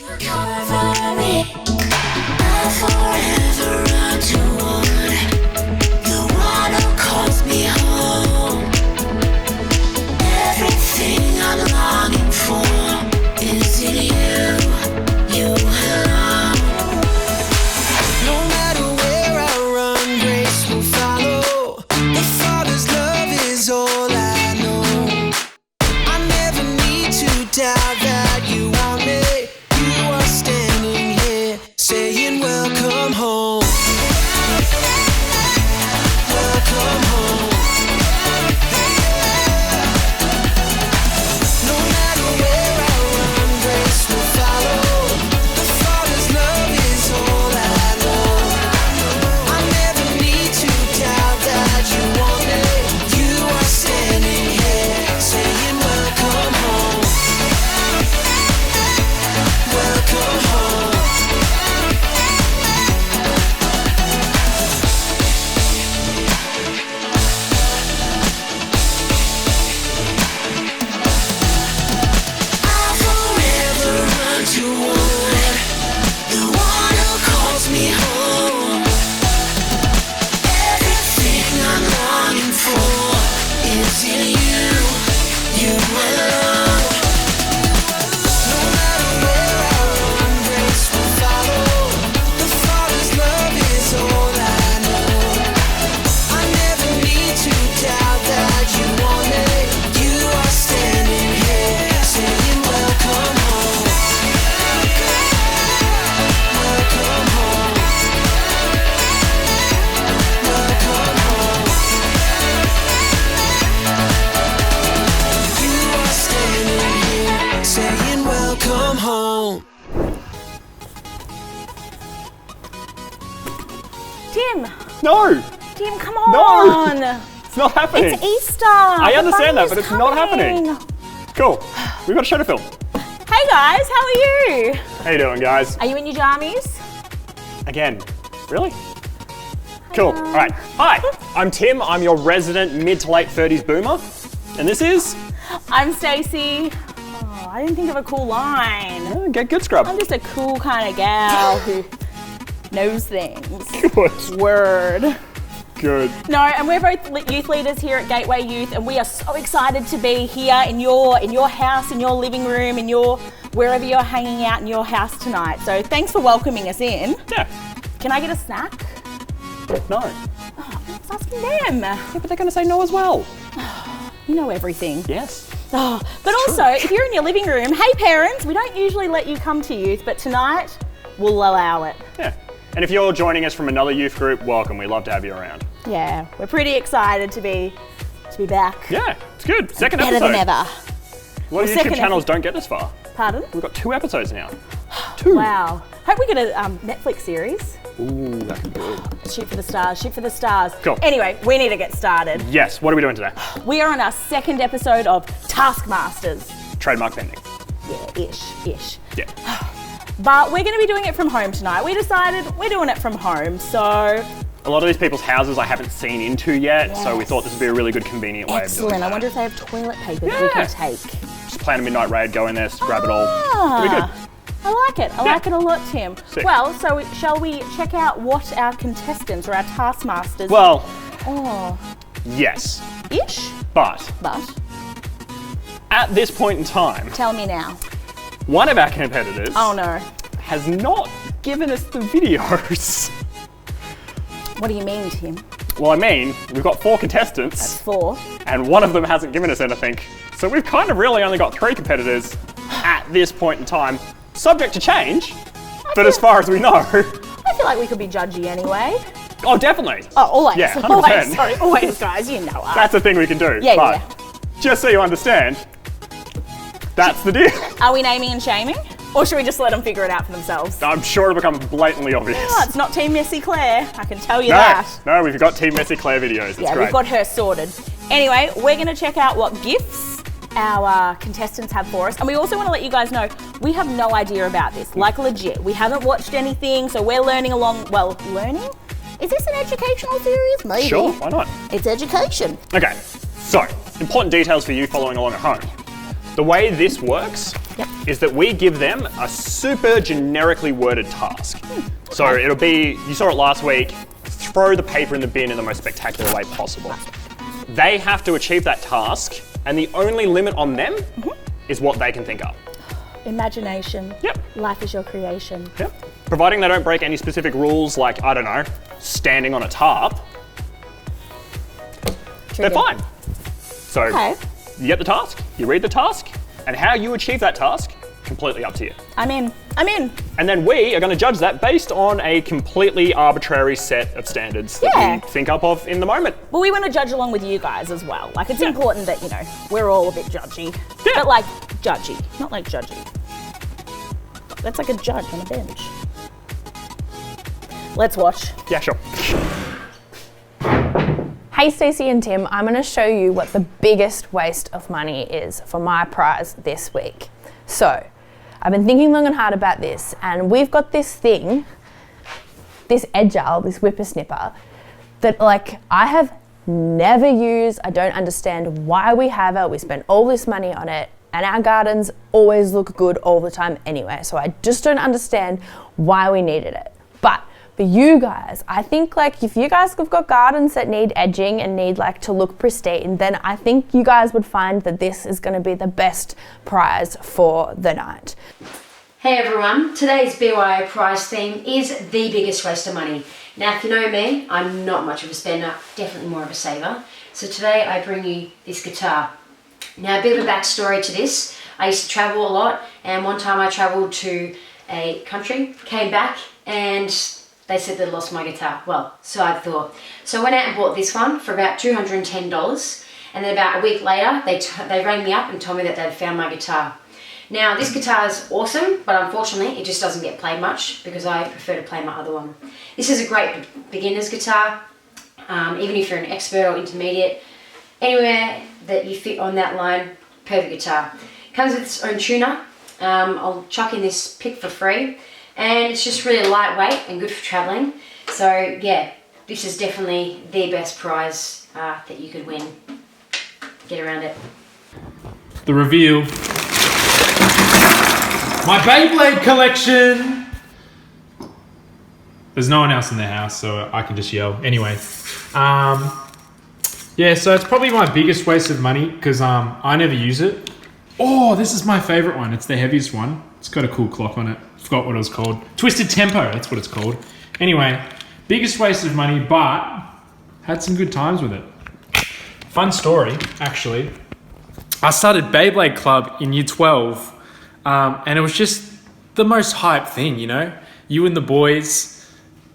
Cover me, I'll forever run toward the one who calls me home. Everything I'm longing for is in you alone. No matter where I run, grace will follow. The Father's love is all I know. I never need to doubt that you want me. You are standing here saying welcome home. Welcome home. No matter where I run, grace will follow. The Father's love is all I know. I never need to doubt that you want me. You are standing here saying welcome home. Welcome home. I'll forever run toward the one who calls me home. Everything I'm longing for is in you alone. No matter where I run, grace will follow. The Father's love is all I know. I never need to doubt that you want me. You are standing here saying welcome home. Welcome home. Welcome home. You are standing here saying welcome home. Tim, No, Tim, come No. on. it's not happening. It's Easter. I The understand that, bunny's but it's not happening. coming. Cool. We've got a show to film. Hey guys, how are you? How you doing, guys? Are you in your jammies? Again. Really? Cool. All right. Hi, I'm Tim. I'm your resident mid to late 30s boomer. And this is... I'm Stacey. Oh, I didn't think of a cool line. Get good, scrub. I'm just a cool kind of gal who knows things. Good. Word. Good. No, and we're both youth leaders here at Gateway Youth, and we are so excited to be here in your house, in your living room, in your wherever you're hanging out in your house tonight. So thanks for welcoming us in. Yeah. Can I get a snack? No. I was asking them. Yeah, but they're going to say no as well. You know everything. Yes. Oh, but also, if you're in your living room, hey parents, we don't usually let you come to youth, but tonight we'll allow it. Yeah. And if you're joining us from another youth group, welcome. We'd love to have you around. Yeah, we're pretty excited to be back. Yeah, it's good. Second Better episode. than ever. A lot of Second YouTube channels don't get this far. Pardon? We've got 2 episodes now. 2. Wow. Hope we get a Netflix series. Ooh, that could be good. Shoot for the stars, shoot for the stars. Cool. Anyway, we need to get started. Yes, what are we doing today? We are on our second episode of Taskmasters. Trademark pending. Yeah, ish. Yeah. But we're going to be doing it from home tonight. We decided we're doing it from home, so A lot of these people's houses I haven't seen into yet, so we Yes. thought this would be a really good convenient way of doing excellent. that. I wonder if they have toilet paper that we Yeah. can take. Just plan a midnight raid, go in there, grab it all. It'll be good. I like it. I like it a lot, Tim. Sick. Well, so shall we check out what our contestants or our taskmasters? Well, oh, yes, ish. but But at this point in time, tell me now. one of our competitors Oh no. has not given us the videos. What do you mean, Tim? Well, I mean, we've got 4 contestants, 4. and one of them hasn't given us anything. So we've kind of really only got 3 competitors at this point in time, subject to change, but as far as we know, I feel like we could be judgy anyway. oh, definitely. Oh, always. Yeah, 100%. Always. Sorry, always, guys. You know us. That's a thing we can do. Yeah, but yeah. just so you understand, that's the deal. Are we naming and shaming? Or should we just let them figure it out for themselves? I'm sure it'll become blatantly obvious. Oh, it's not Team Messy Claire. I can tell you No, that. no, we've got Team Messy Claire videos. It's Yeah, great. we've got her sorted. Anyway, we're going to check out what gifts our contestants have for us. And we also want to let you guys know, we have no idea about this. Like, legit. We haven't watched anything, so we're learning along. Well, learning? Is this an educational series? Maybe. Sure, why not? It's education. Okay, so important details for you following along at home. The way this works is that we give them a super generically worded task. So it'll be, you saw it last week, throw the paper in the bin in the most spectacular way possible. They have to achieve that task, and the only limit on them is what they can think up. Imagination. Yep. Life is your creation. Yep. Providing they don't break any specific rules like, I don't know, standing on a tarp, they're fine. So you get the task, you read the task, and how you achieve that task, completely up to you. I'm in. And then we are going to judge that based on a completely arbitrary set of standards that we think up of in the moment. Well, we want to judge along with you guys as well. Like, it's important that, you know, we're all a bit judgy. Yeah. But like, judgy, not like judgy. That's like a judge on a bench. Let's watch. Yeah, sure. Hey Stacey and Tim, I'm going to show you what the biggest waste of money is for my prize this week. So, I've been thinking long and hard about this, and we've got this thing, this edgel, this whippersnipper, that like I have never used. I don't understand why we have it. We spend all this money on it, and our gardens always look good all the time anyway. So I just don't understand why we needed it. But for you guys, I think like if you guys have got gardens that need edging and need like to look pristine, then I think you guys would find that this is going to be the best prize for the night. Hey everyone, today's BYO prize theme is the biggest waste of money. Now if you know me, I'm not much of a spender, definitely more of a saver. So today I bring you this guitar. Now a bit of a backstory to this. I used to travel a lot, and one time I travelled to a country, came back, and they said they'd lost my guitar. Well, so I thought. So I went out and bought this one for about $210, and then about a week later, they rang me up and told me that they'd found my guitar. Now, this guitar is awesome, but unfortunately, it just doesn't get played much because I prefer to play my other one. This is a great beginner's guitar, even if you're an expert or intermediate. Anywhere that you fit on that line, perfect guitar. Comes with its own tuner. I'll chuck in this pick for free. And it's just really lightweight and good for travelling. So yeah, this is definitely the best prize that you could win. Get around it. The reveal. My Beyblade collection! There's no one else in the house, so I can just yell. Anyway. Yeah, so it's probably my biggest waste of money because I never use it. Oh, this is my favourite one. It's the heaviest one. It's got a cool clock on it. Forgot what it was called. Twisted Tempo, that's what it's called. Anyway, biggest waste of money, but had some good times with it. Fun story, actually. I started Beyblade Club in year 12, and it was just the most hype thing, you know? You and the boys,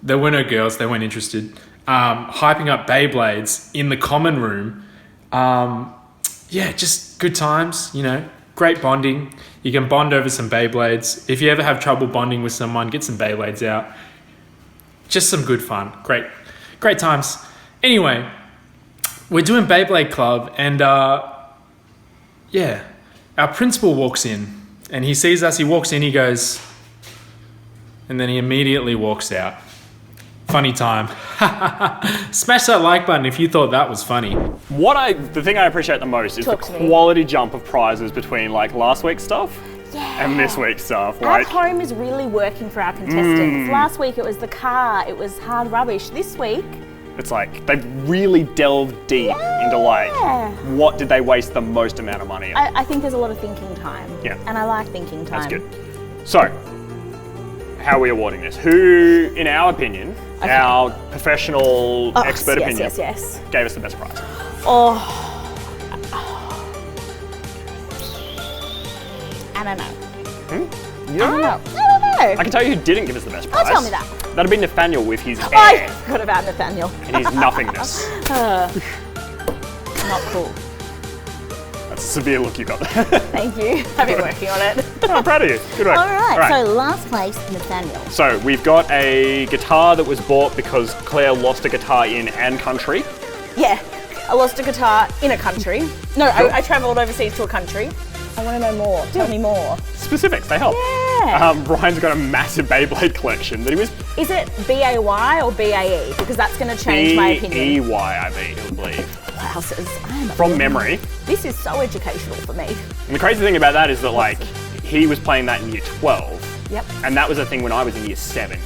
there were no girls, they weren't interested, hyping up Beyblades in the common room. Yeah, just good times, you know? Great bonding. You can bond over some Beyblades. If you ever have trouble bonding with someone, get some Beyblades out. Just some good fun. Great times. Anyway, we're doing Beyblade Club, and yeah, our principal walks in, and he sees us. He walks in, he goes, and then he immediately walks out. Funny time. Smash that like button if you thought that was funny. The thing I appreciate the most is the quality jump of prizes between like last week's stuff and this week's stuff. Our Like, home is really working for our contestants. Last week it was the car, it was hard rubbish. This week, it's like they've really delved deep into like what did they waste the most amount of money on. I think there's a lot of thinking time. Yeah. And I like thinking time. That's good. So, how are we awarding this? Who, in our opinion, our professional expert opinion, Yes. gave us the best prize? Oh. I don't know. You don't know? I don't know. I can tell you who didn't give us the best prize. tell me that. That'd be Nathaniel with his I air forgot about Nathaniel. and his nothingness. Not cool. That's a severe look you got there. Thank you. I've been working on it. I'm proud of you. Good work. All right. So last place, Nathaniel. So we've got a guitar that was bought because Claire lost a guitar in and country. Yeah. I lost a guitar in a country. No, I travelled overseas to a country. I want to know more. Tell me more. Specifics, they help. Yeah. Ryan's got a massive Beyblade collection that he was Is it BAY or BAE? Because that's going to change my opinion. B-E-Y, I believe. Wowzers. I am From memory. This is so educational for me. And the crazy thing about that is that like he was playing that in year 12. Yep. And that was a thing when I was in year 7,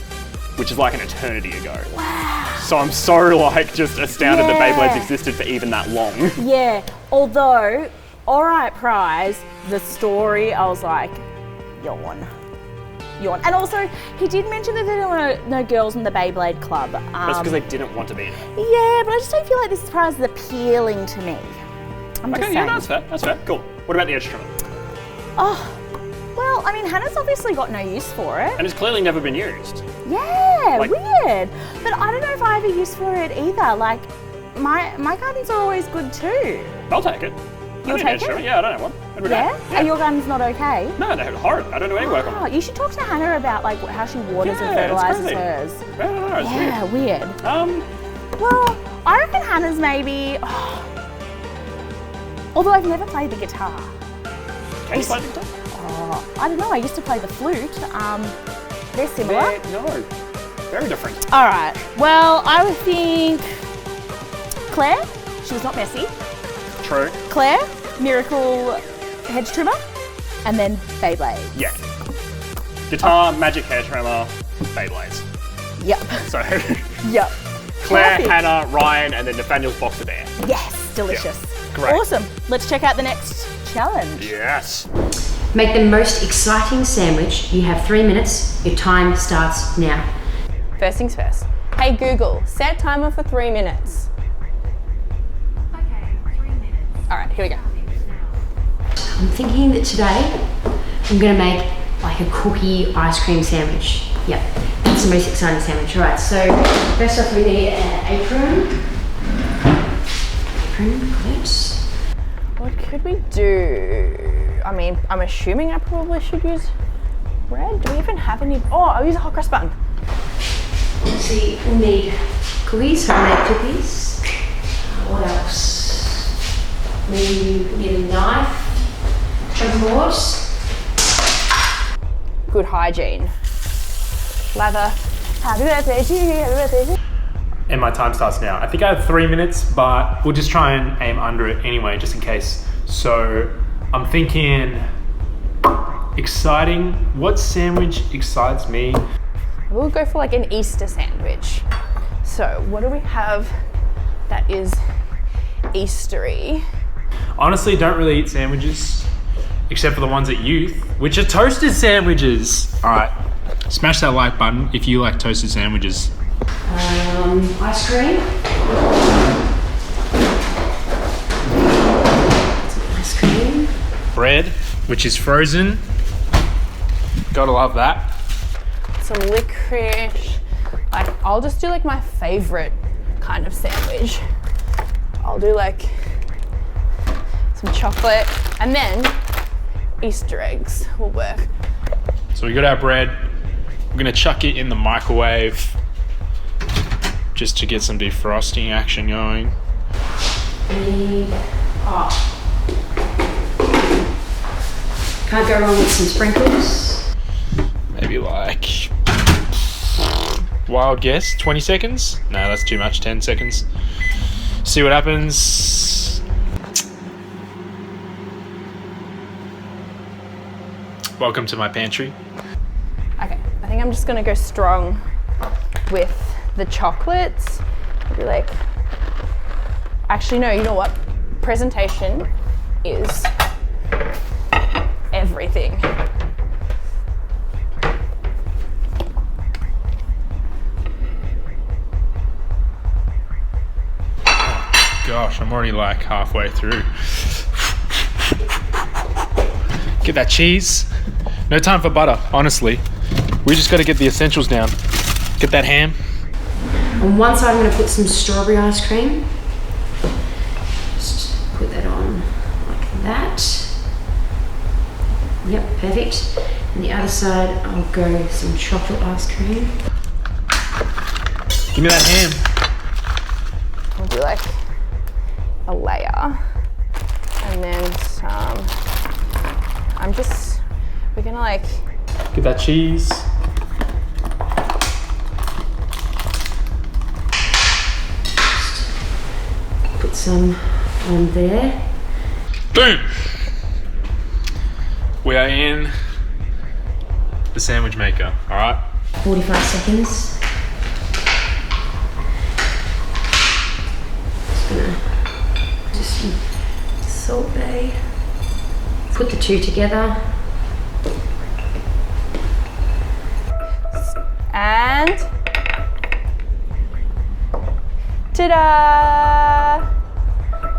which is like an eternity ago. Wow. So I'm so like just astounded that Yeah. Beyblades existed for even that long. Yeah, although, alright prize, the story, I was like, yawn. And also, he did mention that there were no girls in the Beyblade Club. That's because they didn't want to be in it. Yeah, but I just don't feel like this prize is appealing to me. I'm just Okay, saying. yeah, no, that's fair. That's fair. Cool. What about the edge trimmer? Oh, well, I mean, Hannah's obviously got no use for it. And it's clearly never been used. Yeah, Like- weird. But I don't know if I have a use for it either. Like, my gardens are always good too. I'll take it. You'll I need an take edge it? trimmer. Yeah, I don't know one. What about Yeah? that? Are your gardens not okay? No, they're horrid. I don't do any work on Oh, them. you should talk to Hannah about like how she waters and Yeah, it's fertilizes crazy. hers. I don't know, it's Yeah, weird. weird. Well, I reckon Hannah's maybe. Although I've never played the guitar. Can you play the guitar? I don't know. I used to play the flute. They're similar. No, very different. All right. Well, I would think Claire. She was not messy. True. Claire, Miracle Hedge Trimmer, and then Beyblade. Yeah. Guitar, magic hair trimmer, Beyblades. Yep. So Yep. Claire, Perfect. Hannah, Ryan, and then Nathaniel's Boxer Bear. Yes. Delicious. Great. Awesome. Let's check out the next challenge. Yes. Make the most exciting sandwich. You have 3 minutes. Your time starts now. First things first. Hey Google, set timer for 3 minutes. Okay, 3 minutes. All right, here we go. I'm thinking that today I'm gonna make like a cookie ice cream sandwich. Yep, that's the most exciting sandwich. All right, so first off we need an apron. Good. What could we do? I mean, I'm assuming I probably should use bread. Do we even have any? Oh, I'll use a hot cross bun. Let's see, we'll need cookies, homemade cookies. What else? We need a knife, chopping boards. Good hygiene. Lather. Happy birthday to you, happy birthday to you. And my time starts now. I think I have 3 minutes, but we'll just try and aim under it anyway, just in case. So I'm thinking exciting. What sandwich excites me? We'll go for like an Easter sandwich. So what do we have that is Eastery? Honestly, don't really eat sandwiches, except for the ones at youth, which are toasted sandwiches. All right, smash that like button if you like toasted sandwiches. Ice cream. Some ice cream. Bread, which is frozen. Gotta love that. Some licorice. Like, I'll just do like my favorite kind of sandwich. I'll do like some chocolate and then Easter eggs will work. So we got our bread. We're gonna chuck it in the microwave just to get some defrosting action going. Can't go wrong with some sprinkles. Maybe like, wild guess, 20 seconds? No, that's too much, 10 seconds. See what happens. Welcome to my pantry. Okay, I think I'm just gonna go strong with the chocolates. Maybe like, actually no, you know what? Presentation is everything. Gosh, I'm already like halfway through. Get that cheese. No time for butter, honestly. We just gotta get the essentials down. Get that ham. On one side, I'm going to put some strawberry ice cream. Just put that on like that. Yep, perfect. And the other side, I'll go with some chocolate ice cream. Give me that ham. We'll do like a layer and then some. We're gonna like, Get that cheese. Put some on there. Boom. We are in the sandwich maker. All right. 45 seconds. Just gonna Salt Bay. Put the two together. And ta-da!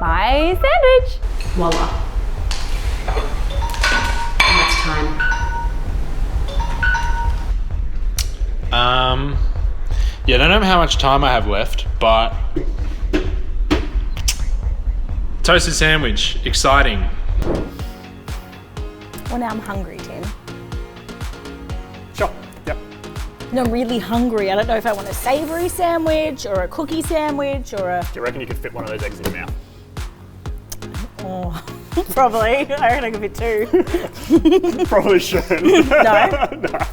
My sandwich. Voila. How much time? Yeah, I don't know how much time I have left, but toasted sandwich, exciting. Well, now I'm hungry, Tim. Sure. Yep. No, I'm really hungry. I don't know if I want a savoury sandwich or a cookie sandwich or a... Do you reckon you could fit one of those eggs in your mouth? Oh, probably. I reckon I could fit two. Probably shouldn't. No?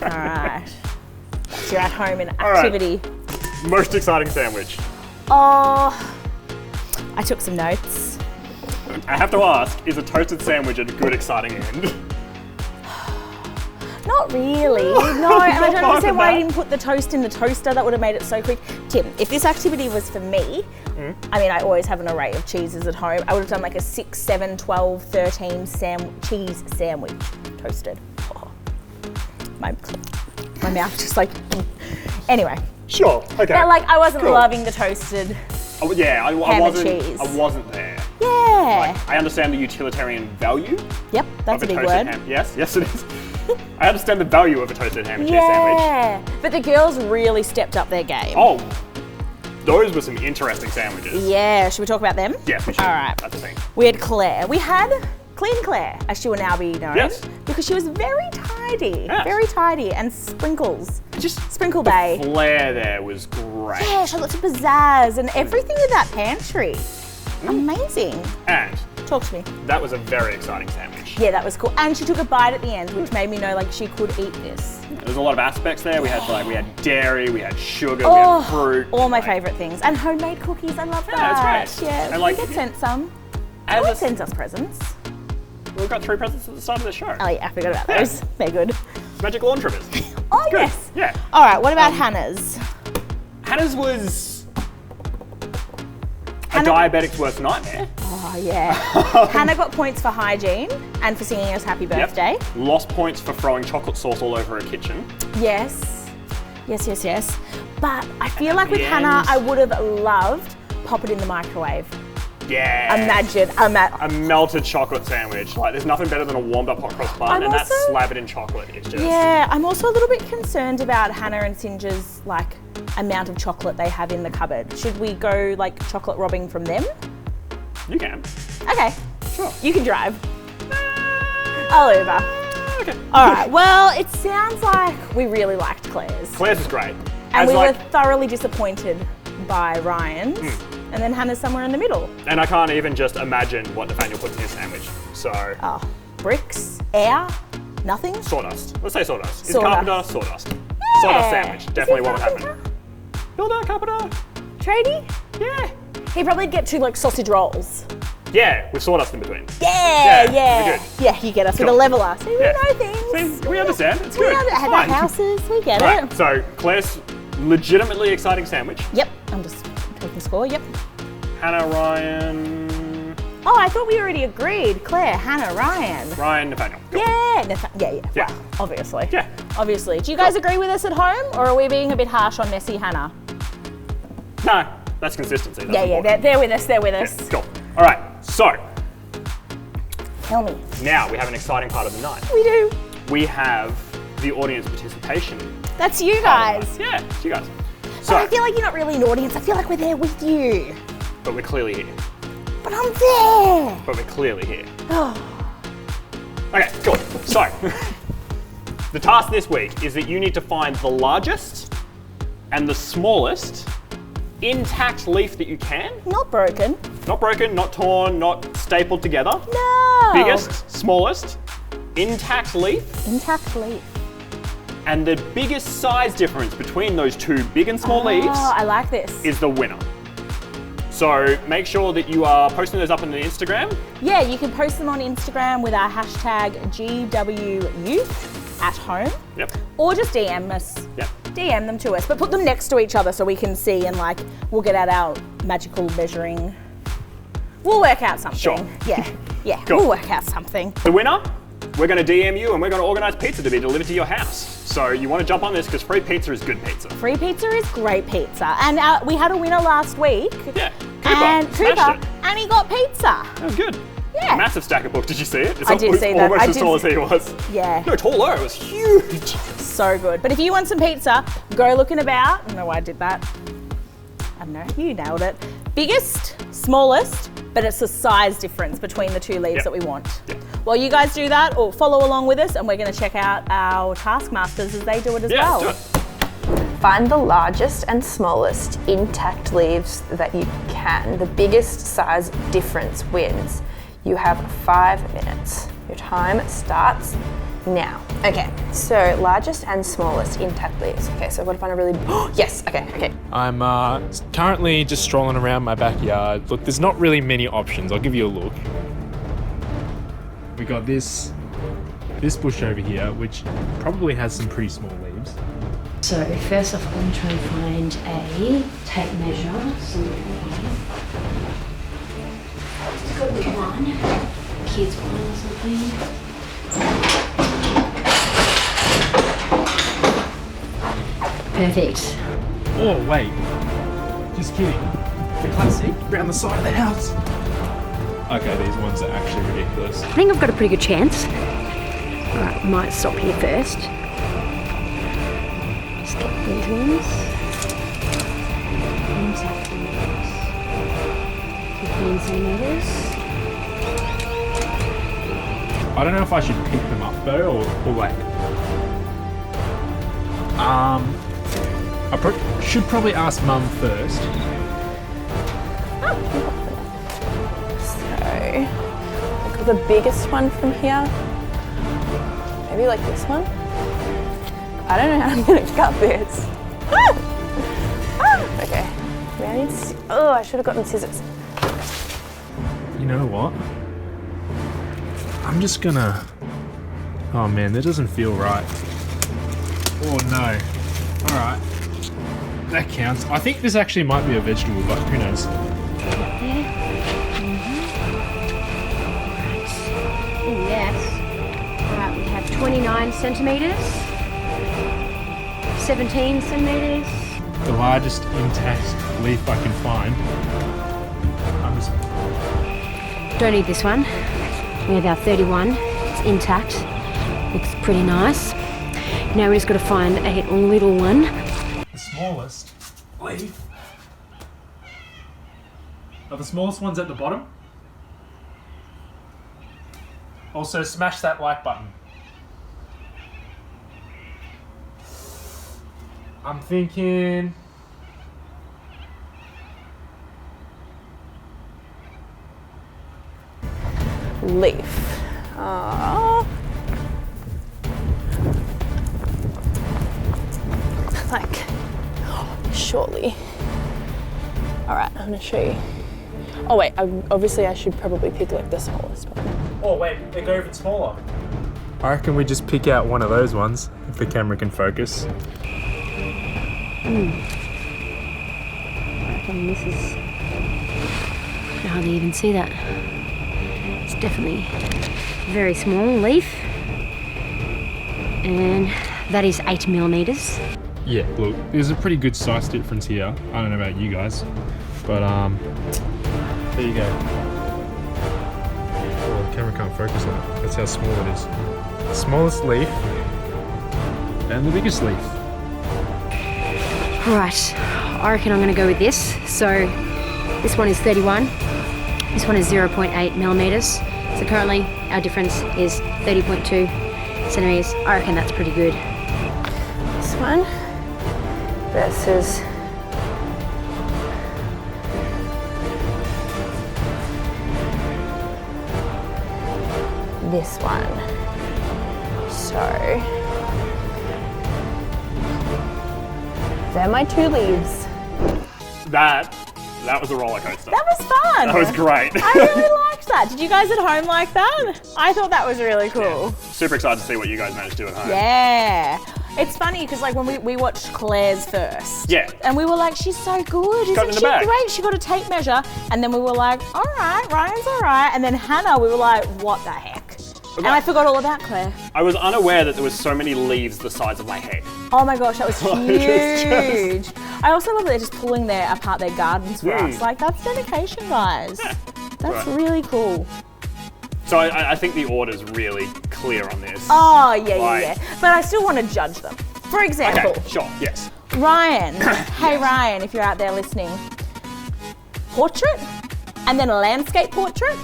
All right. So you're at home in All right. activity. Most exciting sandwich. Oh, I took some notes. I have to ask, is a toasted sandwich at a good, exciting end? Not really. No, and I don't Not understand why I that. didn't put the toast in the toaster. That would have made it so quick. Tim, if this activity was for me, I mean, I always have an array of cheeses at home. I would have done like a 6, 7, 12, 13 cheese sandwich toasted. Oh. My mouth just like... Anyway, Sure. Okay. but like I wasn't Cool. loving the toasted. Oh, yeah, I Ham and wasn't. cheese. I wasn't there. Yeah. I understand the utilitarian value Yep, that's a of a big toasted word. ham. Yes, yes, it is. I understand the value of a toasted ham and cheese sandwich. Yeah, but the girls really stepped up their game. Oh, those were some interesting sandwiches. Yeah, should we talk about them? Yes, we should. All right. That's the thing. We had Claire. We had Clean Claire, as she will now be known. Yes. Because she was very tidy. Yes. Very tidy. And sprinkles. Just Sprinkle Bay. flair there was great. Yeah, she had lots of pizzazz and everything in that pantry. Amazing. And Talk to me. that was a very exciting sandwich. Yeah, that was cool. And she took a bite at the end, which made me know like she could eat this. There's a lot of aspects there. We had dairy, we had sugar, we Oh, had fruit. all my like, favourite things. And homemade cookies. I love that. that's great. Yeah, And, like, we get sent some. as Always a- sends us presents. We've got 3 presents at the start of the show. Oh yeah, I forgot about Yeah. those. They're good. Magic lawn trimmers. Oh Good. yes. Yeah. All right. What about Hannah's? Hannah's was a Hannah- diabetic's worst nightmare. Oh yeah. Hannah got points for hygiene and for singing us happy Yep. birthday. Lost points for throwing chocolate sauce all over her kitchen. Yes. Yes, yes, yes. But I feel like the with Hannah, end- I would have loved pop it in the microwave. Yeah. Imagine. A melted chocolate sandwich. Like, there's nothing better than a warmed up hot cross bun I'm and that also- slab it in chocolate. It's just. Yeah, I'm also a little bit concerned about Hannah and Singer's like amount of chocolate they have in the cupboard. Should we go like chocolate robbing from them? You can. Okay. Sure. You can drive. I'll Uber. Okay. All right. Well, it sounds like we really liked Claire's. Claire's is great. And As we like, were thoroughly disappointed by Ryan's. And then Hannah's somewhere in the middle. and I can't even just imagine what Nathaniel puts in his sandwich. So, Oh, bricks, air, nothing. sawdust. Let's say sawdust. Is Sawdust. carpenter sawdust? Sawdust sandwich. Is Definitely he what would happen. carpenter? Builder, carpenter. Tradie? Yeah. He'd probably get 2 like sausage rolls. Yeah, with sawdust in between. Yeah, Yeah, yeah. we're good. Yeah, you get us with a Cool. leveler. See, we Yeah. know things. See, we understand. It's We good. have It's our fine. houses. We get Right, it. so Claire's legitimately exciting sandwich. Yep. I'm just taking score. Yep. Hannah, Ryan, Oh, I thought we already agreed. Claire, Hannah, Ryan. Nathaniel. Cool. Yeah. Yeah. Yeah. Well, obviously. Yeah. Obviously. Do you guys agree with us at home, or are we being a bit harsh on messy Hannah? No, that's consistency. That's Yeah. important. They're with us. They're with us. Cool. All right, so Tell me. now we have an exciting part of the night. We do. We have the audience participation. That's you guys. Yeah, it's you guys. But I So, feel like you're not really an audience. I feel like we're there with you. but we're clearly here. But I'm there. But we're clearly here. Okay, cool. So, the task this week is that you need to find the largest and the smallest intact leaf that you can. Not broken. Not broken, not torn, not stapled together. No. Biggest, smallest, intact leaf, Intact leaf. and the biggest size difference between those two big and small leaves Oh, I like this. is the winner. So make sure that you are posting those up on the Instagram. Yeah, you can post them on Instagram with our hashtag GWYouth. at home, Yep. or just DM us. Yep. DM them to us, but put them next to each other so we can see, and like we'll get out our magical measuring. We'll work out something. Sure. Yeah, Cool. we'll work out something. The winner, we're going to DM you and we're going to organise pizza to be delivered to your house. So you want to jump on this because free pizza is good pizza. Free pizza is great pizza, and we had a winner last week. Yeah. And Smashed it. and he got pizza. That was good. Yeah. Massive stack of books. Did you see it? It's I did see that. almost I as did tall as see- he was. Yeah. No, taller. It was huge. So good. But if you want some pizza, go looking about. I don't know why I did that. I don't know. You nailed it. Biggest, smallest, but it's the size difference between the two leaves Yep. that we want. Yep. Well, you guys do that or follow along with us, and we're going to check out our Taskmasters as they do it as Yeah, well. let's do it. Find the largest and smallest intact leaves that you can. The biggest size difference wins. You have 5 minutes. Your time starts now. Okay, so largest and smallest intact leaves. Okay, so I've got to find a really, yes, okay. I'm currently just strolling around my backyard. Look, there's not really many options. I'll give you a look. We got this bush over here, which probably has some pretty small leaves. So first off, I'm going to try and find a tape measure. So it's got to be one, kids one or something. Perfect. Oh, wait. Just kidding. The classic, around the side of the house. Okay, these ones are actually ridiculous. I think I've got a pretty good chance. All right, might stop here first. Just get these ones. Intact leaves. 15 centimetres. I don't know if I should pick them up though, or like. I should probably ask Mum first. So, look at the biggest one from here. Maybe like this one. I don't know how I'm gonna cut this. Okay. Maybe I need I should have gotten scissors. You know what? I'm just gonna. Oh man, that doesn't feel right. Oh no. Alright. That counts. I think this actually might be a vegetable, but who knows? Oh yes. Alright, we have 29 centimetres. 17 centimetres. The largest intact leaf I can find. I'm just. Don't need this one. We have our 31. It's intact. Looks pretty nice. Now we just got to find a little one. The smallest leaf. Are the smallest ones at the bottom? Also, smash that like button. I'm thinking. Leaf. Like, surely. All right, I'm gonna show you. Oh wait, obviously I should probably pick like the smallest one. Oh wait, they go even smaller. I reckon we just pick out one of those ones if the camera can focus. I reckon this is. I can hardly even see that. It's definitely a very small leaf. And that is 8 millimetres. Yeah, look, there's a pretty good size difference here. I don't know about you guys, but there you go. Oh, the camera can't focus on it. That's how small it is. Smallest leaf and the biggest leaf. Right, I reckon I'm going to go with this. So this one is 31. This one is 0.8 millimetres. So currently our difference is 30.2 centimetres. I reckon that's pretty good. This one versus this one. So they're my two leaves. That That was a roller coaster. That was fun. That was great. I really liked that. Did you guys at home like that? I thought that was really cool. Super excited to see what you guys managed to do at home. Yeah. It's funny because like when we watched Claire's first. Yeah. And we were like, she's so good. got it in Isn't the she bag. great? She got a tape measure. And then we were like, all right, Ryan's all right. And then Hannah, we were like, what the heck? And I forgot all about Claire. I was unaware that there was so many leaves the size of my head. Oh my gosh, that was It's huge. I also love that they're just pulling apart their gardens for us. Like, that's dedication, guys. That's Right. really cool. So I think the order's really clear on this. Oh, yeah, Right. yeah. But I still want to judge them. For example, Okay, sure, yes. Ryan. Hey, Ryan, if you're out there listening. Portrait and then a landscape portrait.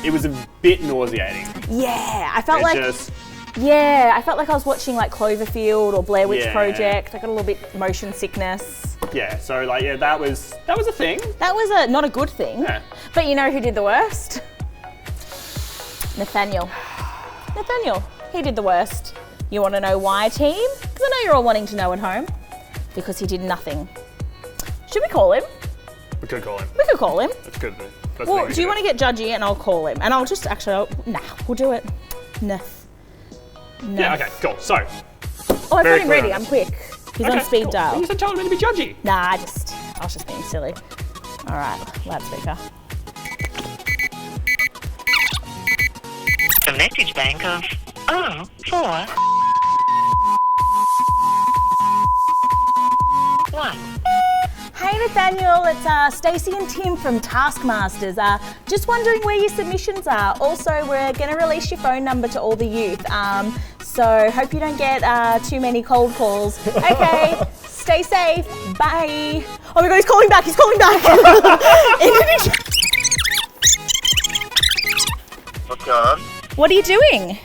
It was a bit nauseating. Yeah, I felt It like just, I felt like I was watching like Cloverfield or Blair Witch Yeah. Project. I got a little bit motion sickness. yeah, so like, yeah, that was a thing. That was not a good thing. Yeah. But you know who did the worst? Nathaniel. Nathaniel, he did the worst. You want to know why, team? Because I know you're all wanting to know at home. Because he did nothing. Should we call him? We could call him. We could call him. That's good. That's Well, do you want to get judgy and I'll call him? And I'll just nah, we'll do it. Nath. Yeah, okay, cool. So, Oh, I've Very got him clear ready. on I'm this. quick. He's on okay, speed cool. dial. You said telling me to be judgy. Nah, I was just being silly. All right, loudspeaker. The message bank of 04 1. Hey Nathaniel, it's Stacey and Tim from Taskmasters. Just wondering where your submissions are. Also, we're going to release your phone number to all the youth. So hope you don't get too many cold calls. Okay, stay safe. Bye. Oh my God, he's calling back. He's calling back. What's going on? What are you doing?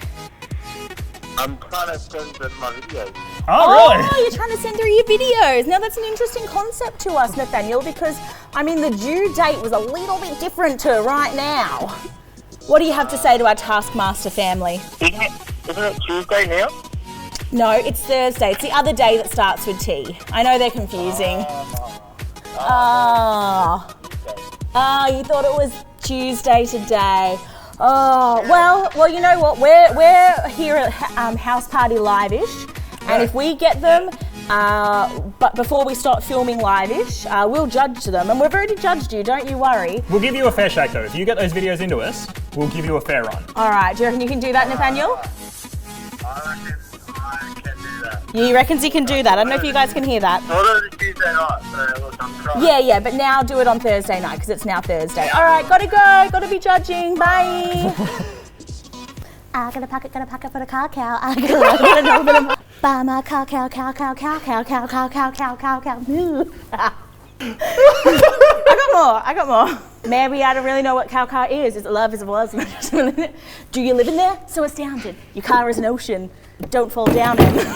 I'm trying to send them my videos. Oh, you're trying to send through your videos. Now that's an interesting concept to us, Nathaniel, because I mean the due date was a little bit different to right now. What do you have to say to our Taskmaster family? Isn't it Tuesday now? No, it's Thursday. It's the other day that starts with T. I know they're confusing. Oh, you thought it was Tuesday today. Oh, well, you know what? We're here at House Party Live-ish, and if we get them, but before we start filming Live-ish, we'll judge them, and we've already judged you. Don't you worry. We'll give you a fair shake though. If you get those videos into us, we'll give you a fair run. All right. Do you reckon you can do that, Nathaniel? I reckon I can do that. You reckons he can do that? I don't know if you guys can hear that. Thought it was Tuesday night, so look, I'm trying. Yeah, but now do it on Thursday night because it's now Thursday. All right, gotta go, gotta be judging. Bye. I got a pocket for the cow. I got a bit of buy my cow. Moo. I got more. Maybe I don't really know what cow is. Is it love? Is it was? Do you live in there? So astounded. Your car is an ocean. Don't fall down it.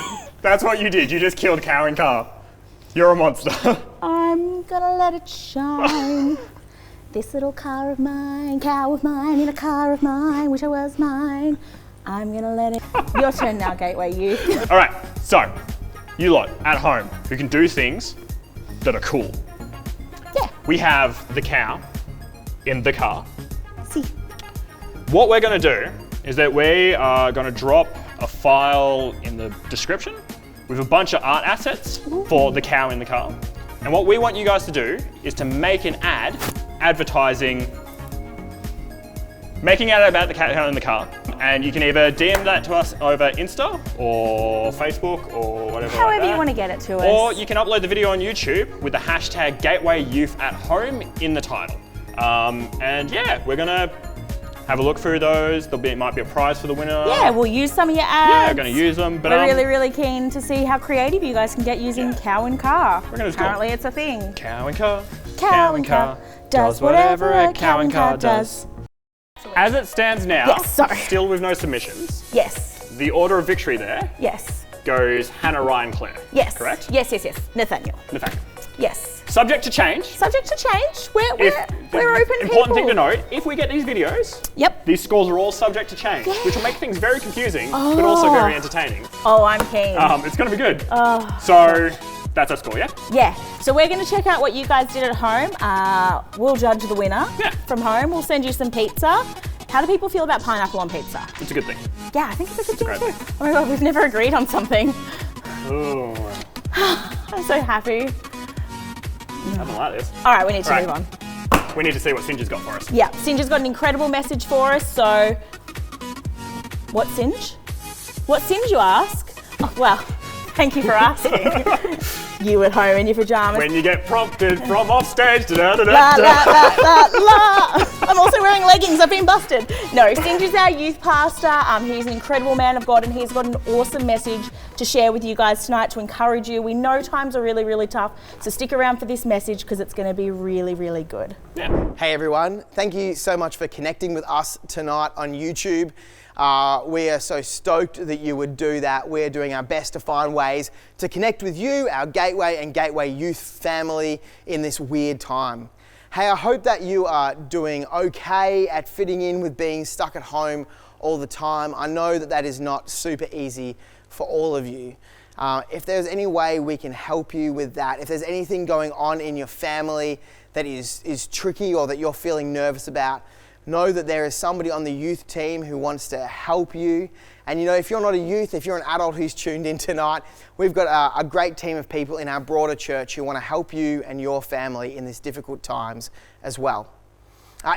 That's what you did. You just killed Cow and Car. You're a monster. I'm gonna let it shine. This little car of mine, cow of mine, in a car of mine, wish I was mine. I'm gonna let it. Your turn now, Gateway Youth. All right, so you lot at home who can do things that are cool. Yeah. We have the cow in the car. See. What we're gonna do is that we are gonna drop a file in the description with a bunch of art assets for the cow in the car. And what we want you guys to do is to make an ad making an ad about the cow in the car. And you can either DM that to us over Insta or Facebook or whatever. However you want to get it to us. Or you can upload the video on YouTube with the hashtag #GatewayYouthAtHome in the title. And yeah, we're gonna have a look through those. Might be a prize for the winner. Yeah, we'll use some of your Yeah, ads. we're gonna use them. But We're really keen to see how creative you guys can get using cow and car. gonna just go- Apparently it's a thing. Cow and car. Cow and car does whatever a cow and car does. As it stands now, Yes, sorry. still with no submissions, Yes, the order of victory there yes, goes Hannah, Ryan, Claire. yes. Correct? Yes. Nathaniel. Nathaniel. Yes. Subject to change. Subject to change. We're If- open people. Important thing to note, if we get these videos, Yep. these scores are all subject to change, which will make things very confusing, but also very entertaining. Oh, I'm keen. It's going to be good. So, That's our score, yeah? Yeah. So we're going to check out what you guys did at home. We'll judge the winner from home. We'll send you some pizza. How do people feel about pineapple on pizza? It's a good thing. Yeah, I think it's a good thing great too. thing. Oh my God, we've never agreed on something. Ooh, I'm so happy. I don't like this. All right, we need to All move right. on. We need to see what Singe's got for us. Yeah, Singe's got an incredible message for us. So, what Singe? What Singe, you ask? Oh, well, thank you for asking. You at home in your pajamas. When you get prompted from off stage, da da da La, da. la, la, la, la. I'm also wearing leggings. I've been busted. No, Singe is our youth pastor. He's an incredible man of God, and he's got an awesome message to share with you guys tonight to encourage you. We know times are really, really tough, so stick around for this message because it's going to be really, really good. Hey everyone, thank you so much for connecting with us tonight on YouTube. We are so stoked that you would do that. We're doing our best to find ways to connect with you, our Gateway and Gateway Youth family in this weird time. Hey, I hope that you are doing okay at fitting in with being stuck at home all the time. I know that that is not super easy for all of you. If there's any way we can help you with that, if there's anything going on in your family that is tricky or that you're feeling nervous about, know that there is somebody on the youth team who wants to help you. And you know, if you're not a youth, if you're an adult who's tuned in tonight, we've got a great team of people in our broader church who want to help you and your family in these difficult times as well.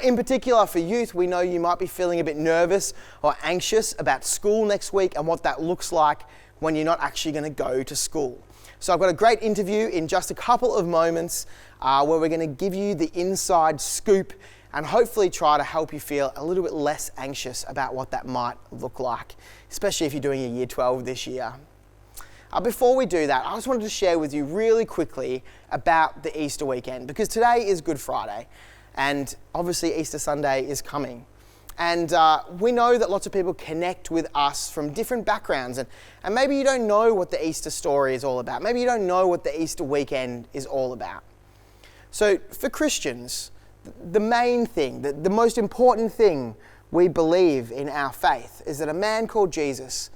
In particular for youth, we know you might be feeling a bit nervous or anxious about school next week and what that looks like when you're not actually going to go to school. So I've got a great interview in just a couple of moments where we're going to give you the inside scoop and hopefully try to help you feel a little bit less anxious about what that might look like, especially if you're doing your Year 12 this year. Before we do that, I just wanted to share with you really quickly about the Easter weekend, because today is Good Friday and obviously Easter Sunday is coming. And we know that lots of people connect with us from different backgrounds, and maybe you don't know what the Easter story is all about. Maybe you don't know what the Easter weekend is all about. So for Christians, the main thing, the most important thing we believe in our faith is that a man called Jesus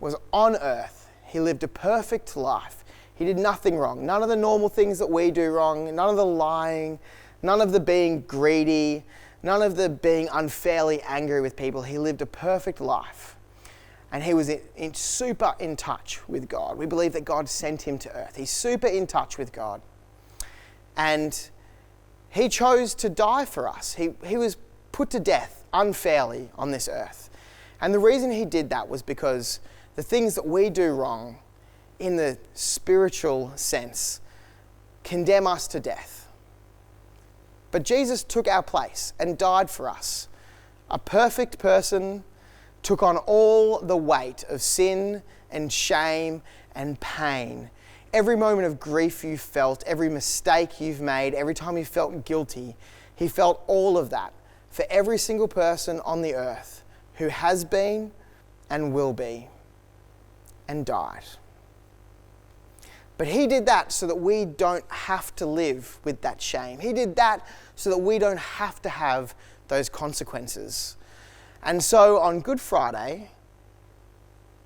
was on earth. He lived a perfect life. He did nothing wrong. None of the normal things that we do wrong, none of the lying, none of the being greedy, none of the being unfairly angry with people. He lived a perfect life. And he was super in touch with God. We believe that God sent him to earth. He's super in touch with God. And he chose to die for us. He was put to death unfairly on this earth. And the reason he did that was because the things that we do wrong in the spiritual sense condemn us to death. But Jesus took our place and died for us. A perfect person took on all the weight of sin and shame and pain. Every moment of grief you felt, every mistake you've made, every time you felt guilty, he felt all of that for every single person on the earth who has been and will be and died. But he did that so that we don't have to live with that shame. He did that so that we don't have to have those consequences. And so on Good Friday,